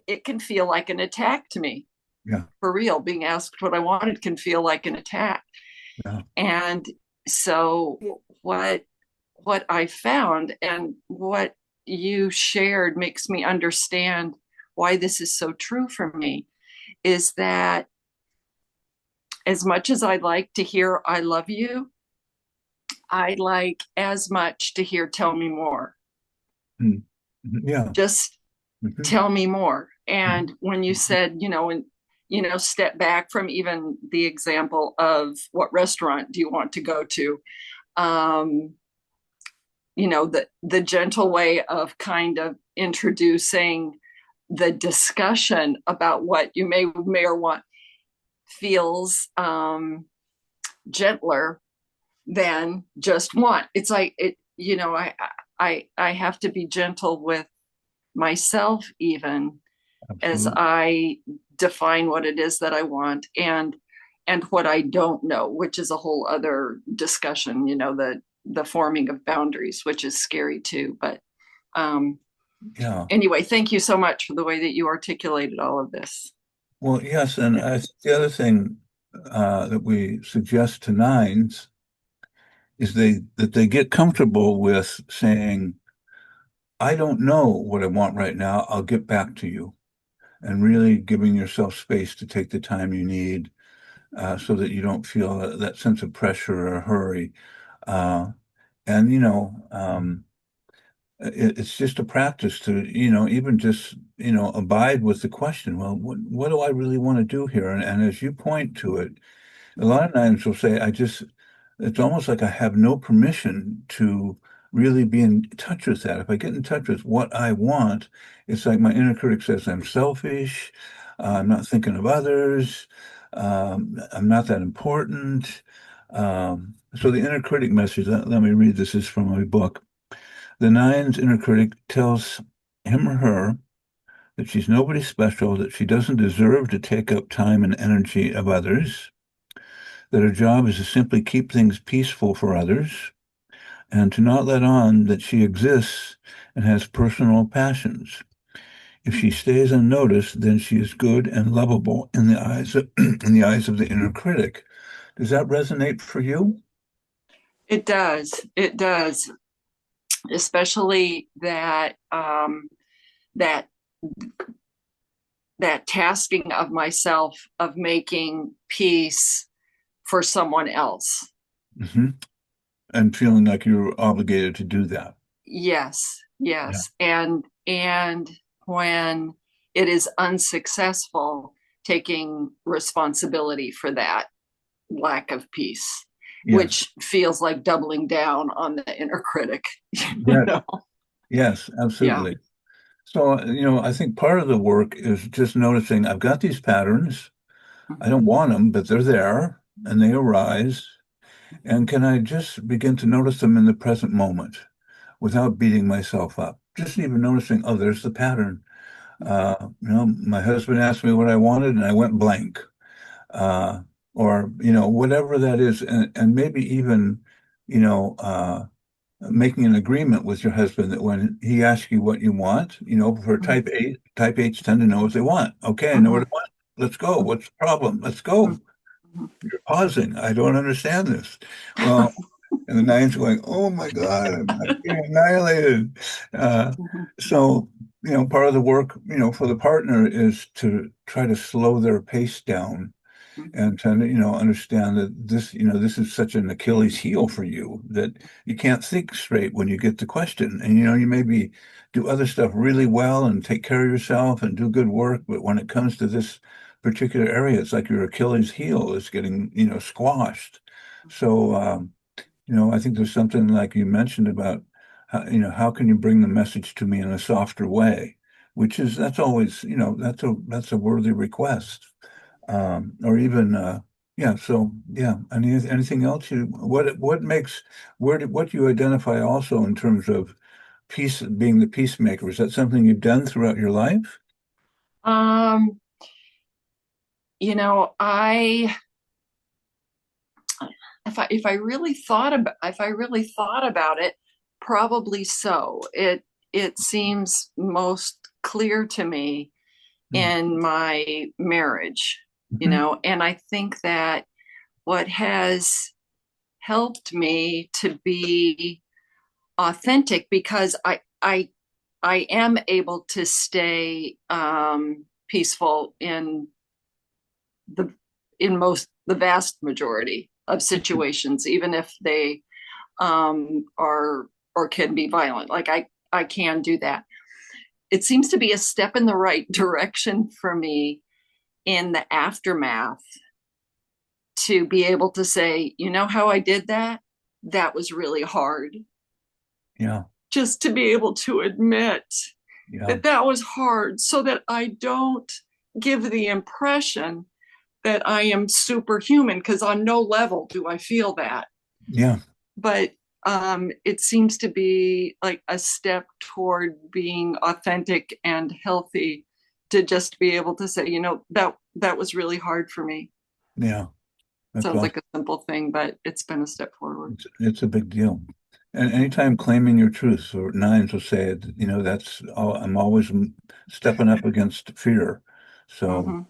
it can feel like an attack to me. Yeah. For real, being asked what I wanted can feel like an attack. Yeah. And so what I found and what you shared makes me understand why this is so true for me, is that as much as I like to hear I love you, I like as much to hear tell me more. Yeah. Just tell me more. And when you said, step back from even the example of what restaurant do you want to go to, the gentle way of kind of introducing the discussion about what you may or want feels gentler than just want. It's like I have to be gentle with myself even. Absolutely. As I define what it is that I want and what I don't know, which is a whole other discussion, the forming of boundaries, which is scary too. But anyway, thank you so much for the way that you articulated all of this. Well, yes, and I think the other thing that we suggest to 9s is that they get comfortable with saying, I don't know what I want right now. I'll get back to you. And really giving yourself space to take the time you need so that you don't feel that sense of pressure or hurry. It's just a practice to, even just, abide with the question, well, what do I really want to do here? And as you point to it, a lot of 9s will say, it's almost like I have no permission to really be in touch with that. If I get in touch with what I want, it's like my inner critic says, I'm selfish, I'm not thinking of others, I'm not that important. So the inner critic message, let me read this, is from my book. The 9's inner critic tells him or her that she's nobody special, that she doesn't deserve to take up time and energy of others, that her job is to simply keep things peaceful for others, and to not let on that she exists and has personal passions. If she stays unnoticed, then she is good and lovable in the eyes of, the inner critic. Does that resonate for you? It does. It does. Especially that that tasking of myself of making peace for someone else. And feeling like you're obligated to do that. Yes. Yeah. And when it is unsuccessful, taking responsibility for that lack of peace. Yes. which feels like doubling down on the inner critic. Yes. You know? Yes, absolutely. So, I think part of the work is just noticing I've got these patterns. I don't want them, but they're there and they arise. And can I just begin to notice them in the present moment without beating myself up? Just even noticing, oh, there's the pattern. My husband asked me what I wanted and I went blank. Or, whatever that is. And maybe even, making an agreement with your husband that when he asks you what you want, for type 8, type 8s tend to know what they want. Okay, I know what I want. Let's go. What's the problem? Let's go. You're pausing. I don't understand this. Well, and the nine's going, oh my God, I'm being annihilated. So, part of the work, for the partner is to try to slow their pace down and to, understand that this is such an Achilles heel for you that you can't think straight when you get the question. And, you maybe do other stuff really well and take care of yourself and do good work. But when it comes to this particular area, it's like your Achilles heel is getting, squashed. So, I think there's something like you mentioned about how can you bring the message to me in a softer way, that's always, that's a worthy request. Or even yeah. So yeah. Anything else what makes what you identify also in terms of peace, being the peacemaker? Is that something you've done throughout your life? I if I really thought about it, probably so. It seems most clear to me in my marriage, and I think that what has helped me to be authentic, because I am able to stay peaceful in the vast majority of situations, even if they are or can be violent. Like I can do that. It seems to be a step in the right direction for me in the aftermath to be able to say, how I did that? That was really hard. Yeah. Just to be able to admit that was hard, so that I don't give the impression that I am superhuman, because on no level do I feel that. Yeah. But it seems to be like a step toward being authentic and healthy, to just be able to say, that was really hard for me. Yeah. Sounds like a simple thing, but it's been a step forward. It's a big deal. And anytime claiming your truth, or nines will say it, that's all, I'm always stepping up against fear. So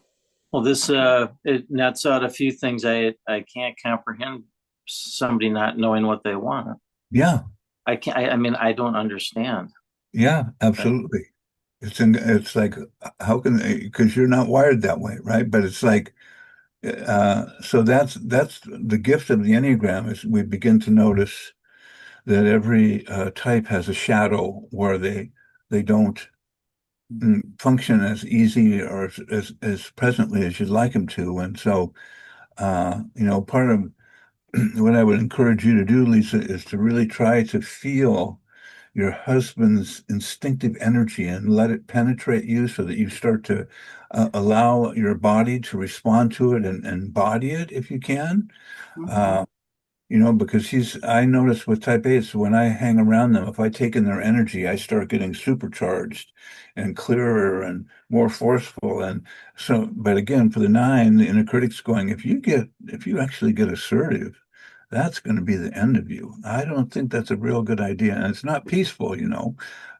well, this it nets out a few things. I can't comprehend somebody not knowing what they want. Yeah. I can't. I mean, I don't understand. Yeah, absolutely. It's like, how can they? Because you're not wired that way, right? But it's like, so that's the gift of the Enneagram, is we begin to notice that every type has a shadow where they don't function as easy or as presently as you'd like them to. And so, part of what I would encourage you to do, Lisa, is to really try to feel your husband's instinctive energy and let it penetrate you, so that you start to allow your body to respond to it and embody it if you can. Because I notice with type 8s, when I hang around them, if I take in their energy, I start getting supercharged and clearer and more forceful. And so, but again, for the 9, the inner critic's going, if you actually get assertive, that's going to be the end of you. I don't think that's a real good idea. And it's not peaceful.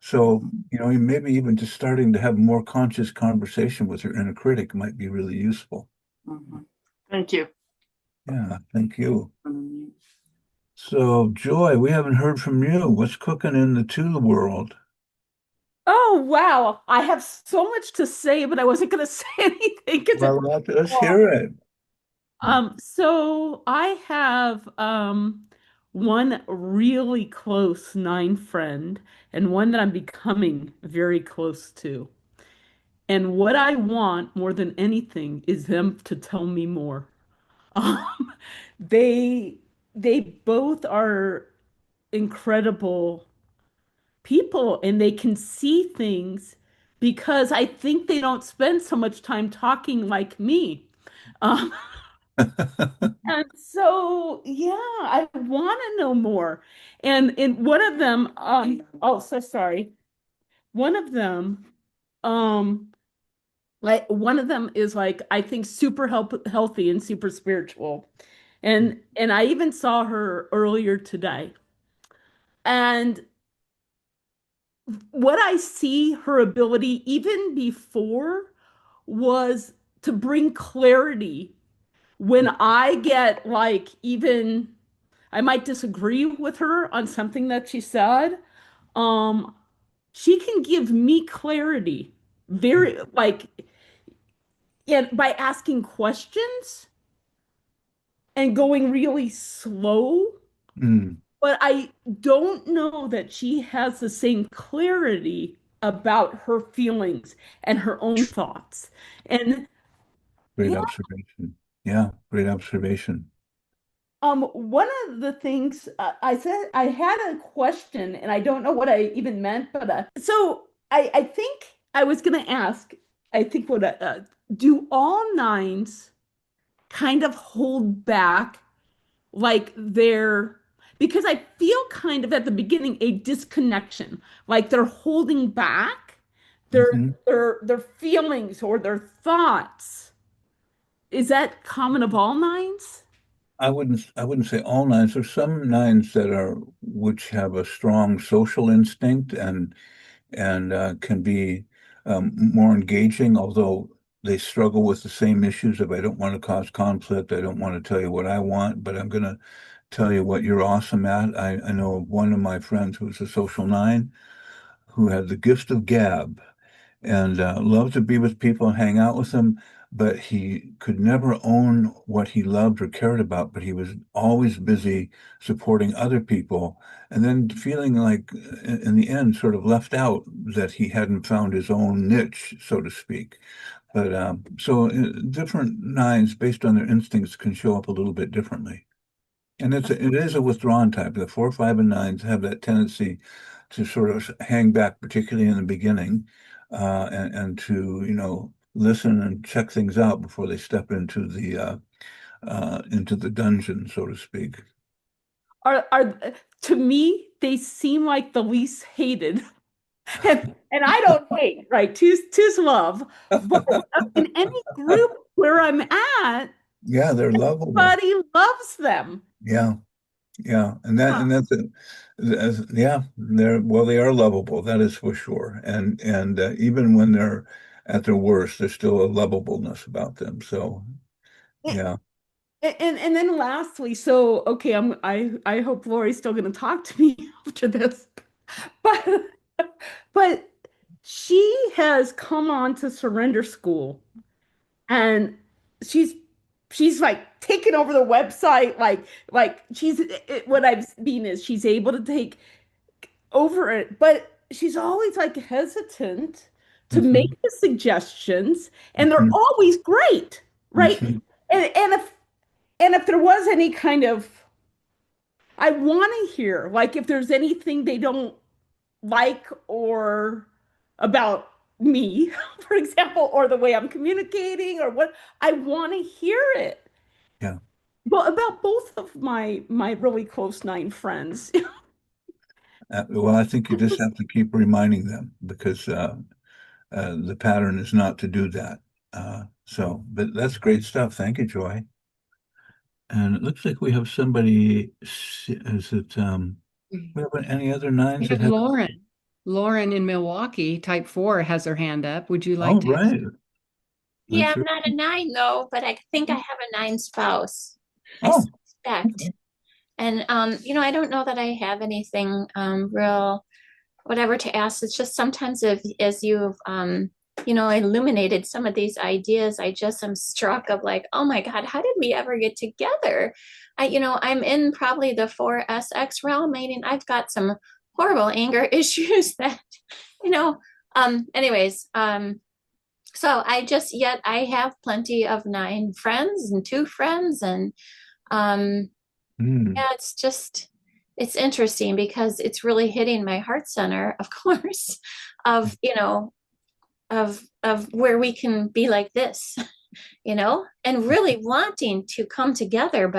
So, maybe even just starting to have more conscious conversation with your inner critic might be really useful. Thank you. Yeah, thank you. So, Joy, we haven't heard from you. What's cooking in the 2 world? Oh, wow. I have so much to say, but I wasn't going to say anything. Well, let's hear it. So I have one really close 9 friend, and one that I'm becoming very close to. And what I want more than anything is them to tell me more. Um, they they both are incredible people and they can see things because I think they don't spend so much time talking like me. Um, and so, yeah, I want to know more. And in one of them, oh, so sorry. One of them, um, like one of them is like I think super healthy and super spiritual. And I even saw her earlier today. And what I see her ability even before was to bring clarity when I get like even I might disagree with her on something that she said. Um, she can give me clarity very like and by asking questions and going really slow. Mm. But I don't know that she has the same clarity about her feelings and her own thoughts. And Great yeah, observation. Yeah, great observation. one of the things I said, I had a question and I don't know what I even meant, but so I think I was going to ask, I think what do all nines kind of hold back like they're because I feel kind of at the beginning a disconnection, like they're holding back Hmm. their feelings or their thoughts. Is that common of all nines? I wouldn't say all nines. There's some nines that are which have a strong social instinct and can be more engaging, although they struggle with the same issues of I don't want to cause conflict. I don't want to tell you what I want, but I'm going to tell you what you're awesome at. I know one of my friends who's a social nine who had the gift of gab and loved to be with people and hang out with them, but he could never own what he loved or cared about, but he was always busy supporting other people and then feeling like in the end sort of left out that he hadn't found his own niche, so to speak. But different nines based on their instincts can show up a little bit differently. And it is a withdrawn type. The four, five, and nines have that tendency to sort of hang back, particularly in the beginning, and to, listen and check things out before they step into the dungeon, so to speak. Are to me they seem like the least hated. And I don't hate, right? Two's love. But in any group where I'm at, Yeah, they're lovable. everybody loves them. Yeah, yeah, yeah, they are lovable. That is for sure. And even when they're at their worst, there's still a lovableness about them. So yeah. And then lastly, so okay, I hope Lori's still gonna talk to me after this. But but she has come on to surrender school and she's she's like taken over the website like what I've seen is she's able to take over it, but she's always like hesitant to make Hmm. the suggestions and they're Hmm. always great, right? Hmm. And if there was any kind of I want to hear like if there's anything they don't like or about me, for example, or the way I'm communicating or what I want to hear it. Yeah. Well, about both of my really close nine friends. Well, I think you just have to keep reminding them because the pattern is not to do that. But that's great stuff. Thank you, Joy. And it looks like we have somebody. Is it? We have any other nines We that have have? Lauren. Lauren in Milwaukee, type 4, has her hand up. Would you like Oh, to? right. Yeah, That's I'm not a nine though, but I think I have a nine spouse. I oh, suspect. okay. And I don't know that I have anything real whatever to ask. It's just sometimes if as you've illuminated some of these ideas, I just am struck of like, oh my God, how did we ever get together? I'm in probably the 4SX realm, meaning I've got some horrible anger issues that, anyways, so I have plenty of nine friends and two friends and um Yeah, it's interesting because it's really hitting my heart center, of course, of, of where we can be like this, and really wanting to come together.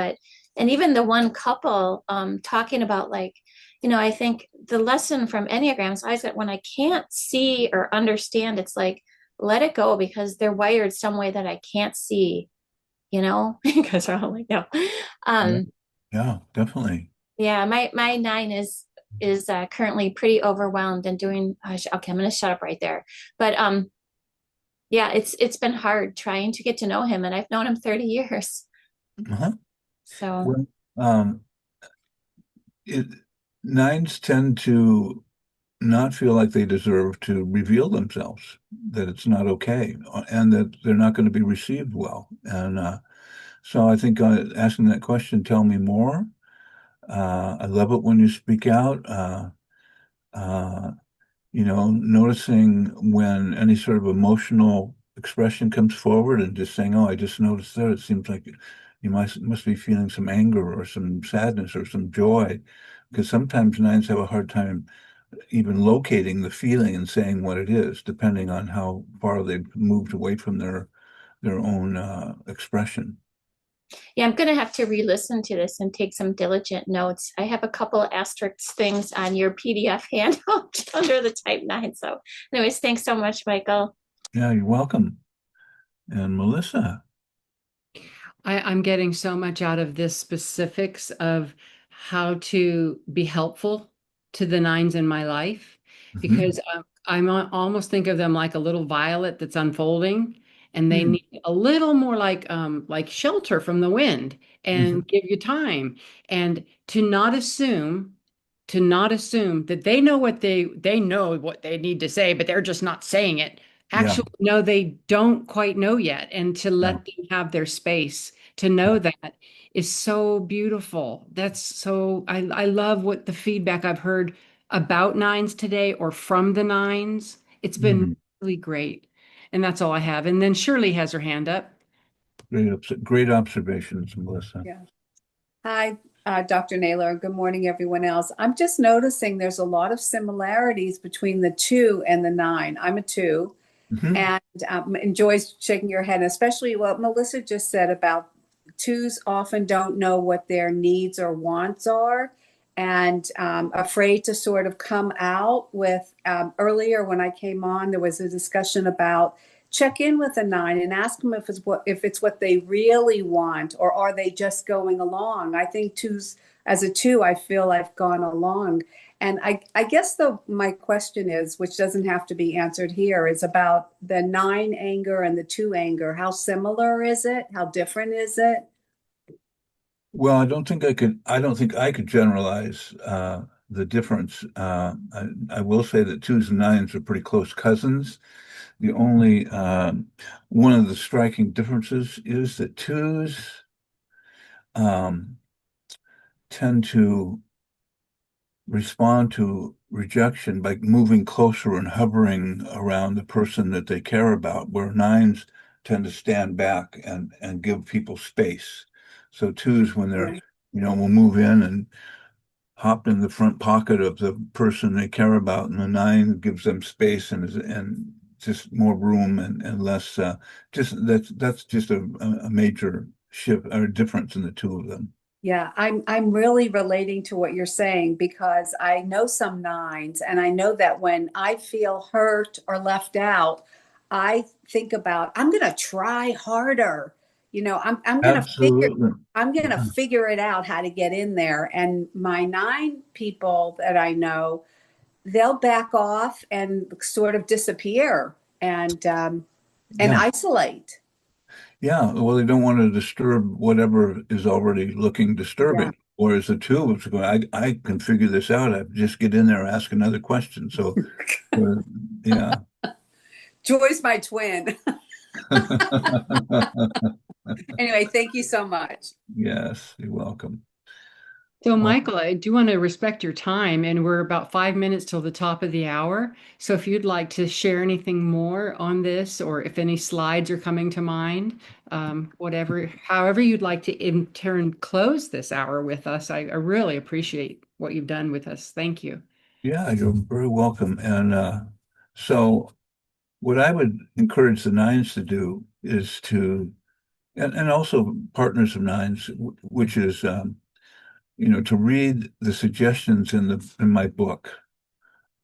And even the one couple talking about like, I think the lesson from Enneagrams is that when I can't see or understand, it's like, let it go because they're wired some way that I can't see, because they're all like, no. Yeah, definitely. Yeah, my nine is currently pretty overwhelmed and doing. Okay, I'm going to shut up right there. But yeah, it's been hard trying to get to know him, and I've known him 30 years. Uh-huh. So Well, it nines tend to not feel like they deserve to reveal themselves, that it's not okay, and that they're not going to be received well. And so I think asking that question, tell me more. I love it when you speak out. Uh, Noticing when any sort of emotional expression comes forward and just saying, "Oh, I just noticed that." It seems like you must be feeling some anger or some sadness or some joy, because sometimes nines have a hard time even locating the feeling and saying what it is, depending on how far they've moved away from their own expression. yeah, I'm going to have to re-listen to this and take some diligent notes. I have a couple asterisk things on your PDF handout under the type 9. So anyways, thanks so much, Michael. Yeah, you're welcome. And Melissa. I'm getting so much out of this specifics of how to be helpful to the nines in my life, because almost think of them like a little violet that's unfolding, and they need a little more like shelter from the wind and give you time, and to not assume that they know what they know what they need to say, but they're just not saying it. Yeah. Actually, no, they don't quite know yet, and to let them have their space to know that is so beautiful. I love what the feedback I've heard about nines today or from the nines. It's been really great. And that's all I have. And then Shirley has her hand up. Great observations, Melissa. Yeah. Hi, Dr. Naylor. Good morning, everyone else. I'm just noticing there's a lot of similarities between the 2 and the 9. I'm a 2 and enjoys shaking your head, especially what Melissa just said about 2s often don't know what their needs or wants are, and afraid to sort of come out with. Earlier when I came on, there was a discussion about check in with a 9 and ask them if it's what they really want, or are they just going along. I think 2s, as a 2, I feel I've gone along. And I guess my question is, which doesn't have to be answered here, is about the 9 anger and the 2 anger. How similar is it? How different is it? Well, I don't think I could generalize the difference. I will say that 2s and 9s are pretty close cousins. The only one of the striking differences is that 2s tend to respond to rejection by moving closer and hovering around the person that they care about, where 9s tend to stand back and give people space. So 2s, when they're, will move in and hop in the front pocket of the person they care about, and the 9 gives them space and just more room and less. That's just a major shift or difference in the two of them. Yeah, I'm really relating to what you're saying, because I know some 9s, and I know that when I feel hurt or left out, I think about, I'm going to try harder. I'm going to figure it out how to get in there. And my 9 people that I know, they'll back off and sort of disappear and isolate. Yeah, well, they don't want to disturb whatever is already looking disturbing. Yeah. Whereas the 2 is going, I can figure this out. I just get in there, ask another question. So, yeah. Joy's my twin. Anyway, thank you so much. Yes, you're welcome. So, Michael, I do want to respect your time, and we're about 5 minutes till the top of the hour. So, if you'd like to share anything more on this, or if any slides are coming to mind, whatever, however you'd like to in turn close this hour with us, I really appreciate what you've done with us. Thank you. Yeah, you're very welcome. And so what I would encourage the nines to do is to, and also partners of nines, which is, to read the suggestions in my book,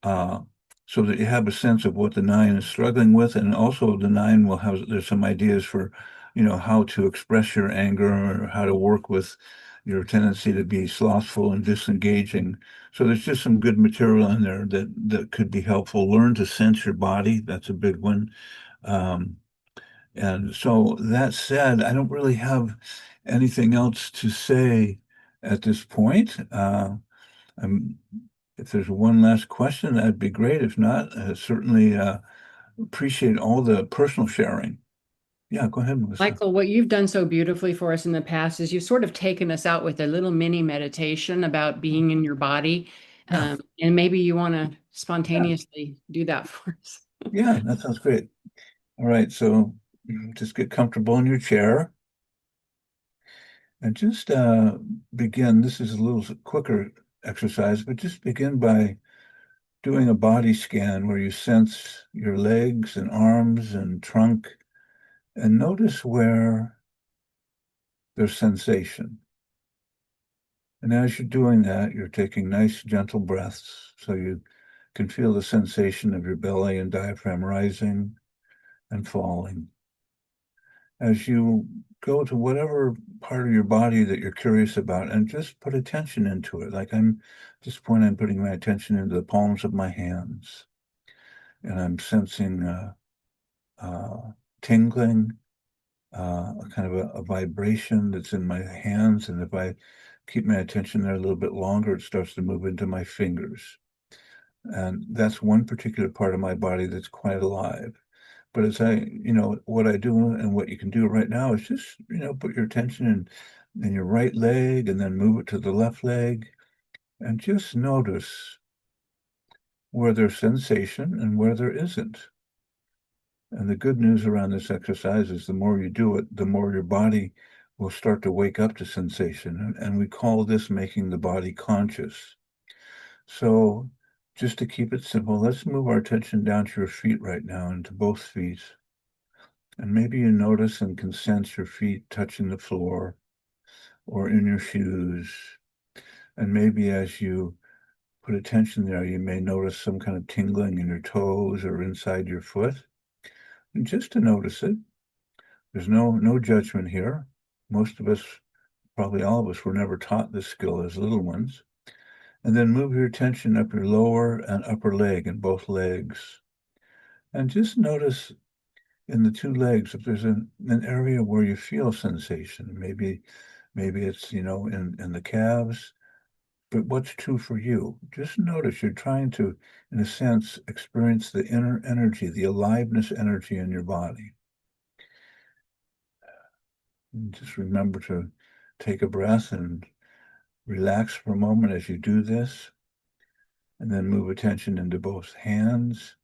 uh, so that you have a sense of what the nine is struggling with, and also the nine will have there's some ideas for, how to express your anger or how to work with your tendency to be slothful and disengaging. So there's just some good material in there that could be helpful. Learn to sense your body. That's a big one. Um, and so that said, I don't really have anything else to say at this point. I'm, if there's one last question, that'd be great. If not, certainly appreciate all the personal sharing. Yeah, go ahead, Melissa. Michael, what you've done so beautifully for us in the past is you've sort of taken us out with a little mini meditation about being in your body. Yeah. And maybe you want to spontaneously do that for us. Yeah, that sounds great. All right, so just get comfortable in your chair and just begin. This is a little quicker exercise, but just begin by doing a body scan where you sense your legs and arms and trunk and notice where there's sensation. And as you're doing that, you're taking nice, gentle breaths so you can feel the sensation of your belly and diaphragm rising and falling. As you go to whatever part of your body that you're curious about and just put attention into it. Like at this point, I'm putting my attention into the palms of my hands and I'm sensing tingling, a kind of a vibration that's in my hands. And if I keep my attention there a little bit longer, it starts to move into my fingers. And that's one particular part of my body that's quite alive. But what I do and what you can do right now is just, put your attention in your right leg and then move it to the left leg and just notice where there's sensation and where there isn't. And the good news around this exercise is the more you do it, the more your body will start to wake up to sensation. And we call this making the body conscious. So just to keep it simple, let's move our attention down to your feet right now and to both feet. And maybe you notice and can sense your feet touching the floor or in your shoes. And maybe as you put attention there, you may notice some kind of tingling in your toes or inside your foot. And just to notice it, there's no judgment here. Most of us, probably all of us, were never taught this skill as little ones. And then move your attention up your lower and upper leg and both legs. And just notice in the two legs if there's an area where you feel sensation. Maybe it's, in the calves, but what's true for you? Just notice you're trying to, in a sense, experience the inner energy, the aliveness energy in your body. And just remember to take a breath and relax for a moment as you do this, and then move attention into both hands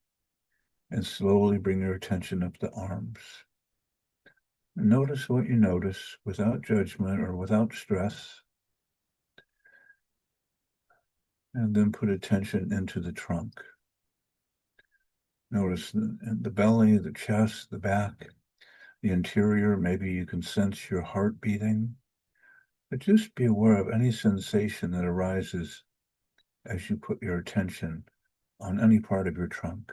and slowly bring your attention up the arms. And notice what you notice without judgment or without stress. And then put attention into the trunk. Notice the belly, the chest, the back, the interior. Maybe you can sense your heart beating. But just be aware of any sensation that arises as you put your attention on any part of your trunk.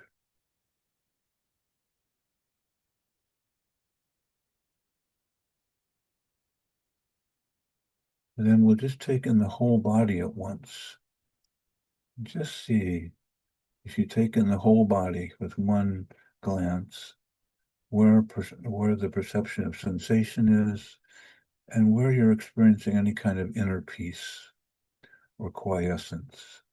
And then we'll just take in the whole body at once. Just see, if you take in the whole body with one glance, where the perception of sensation is, and where you're experiencing any kind of inner peace or quiescence.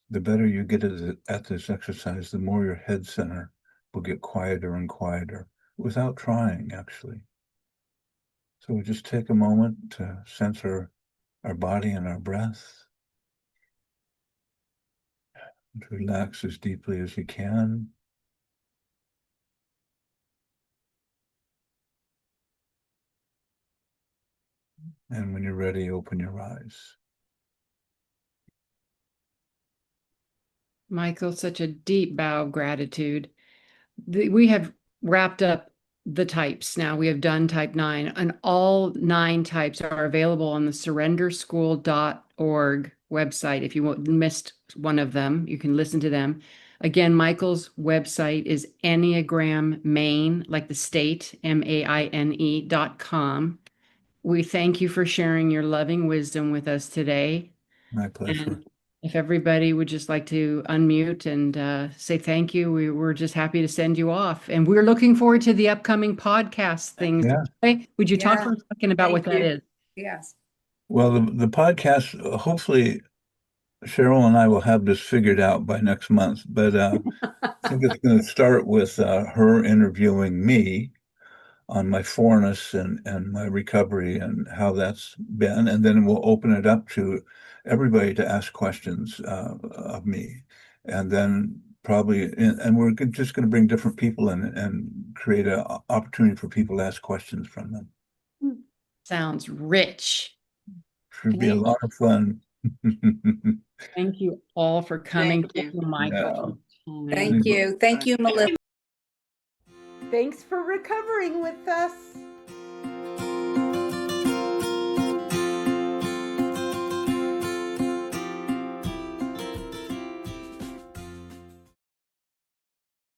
The better you get at this exercise, the more your head center will get quieter and quieter without trying, actually. So we just take a moment to sense our our body and our breath. Relax as deeply as you can. And when you're ready, open your eyes. Michael, such a deep bow of gratitude. We have wrapped up the types now. We have done type 9, and all 9 types are available on the surrenderschool.org website. If you missed one of them, you can listen to them. Again, Michael's website is Enneagram Maine, like the state, MAINE.com. We thank you for sharing your loving wisdom with us today. My pleasure. And if everybody would just like to unmute and say thank you, we're just happy to send you off. And we're looking forward to the upcoming podcast things. Yeah. Would you talk Yeah. for a second about what that is? Yes. Well, the podcast, hopefully Cheryl and I will have this figured out by next month, but I think it's going to start with her interviewing me on my fourness and my recovery and how that's been. And then we'll open it up to everybody to ask questions of me. And then probably, and we're just going to bring different people in and create an opportunity for people to ask questions from them. Sounds rich. Should be a lot of fun. Thank you all for coming. Thank you. Michael. Thank you. Thank you, Melissa. Thanks for recovering with us.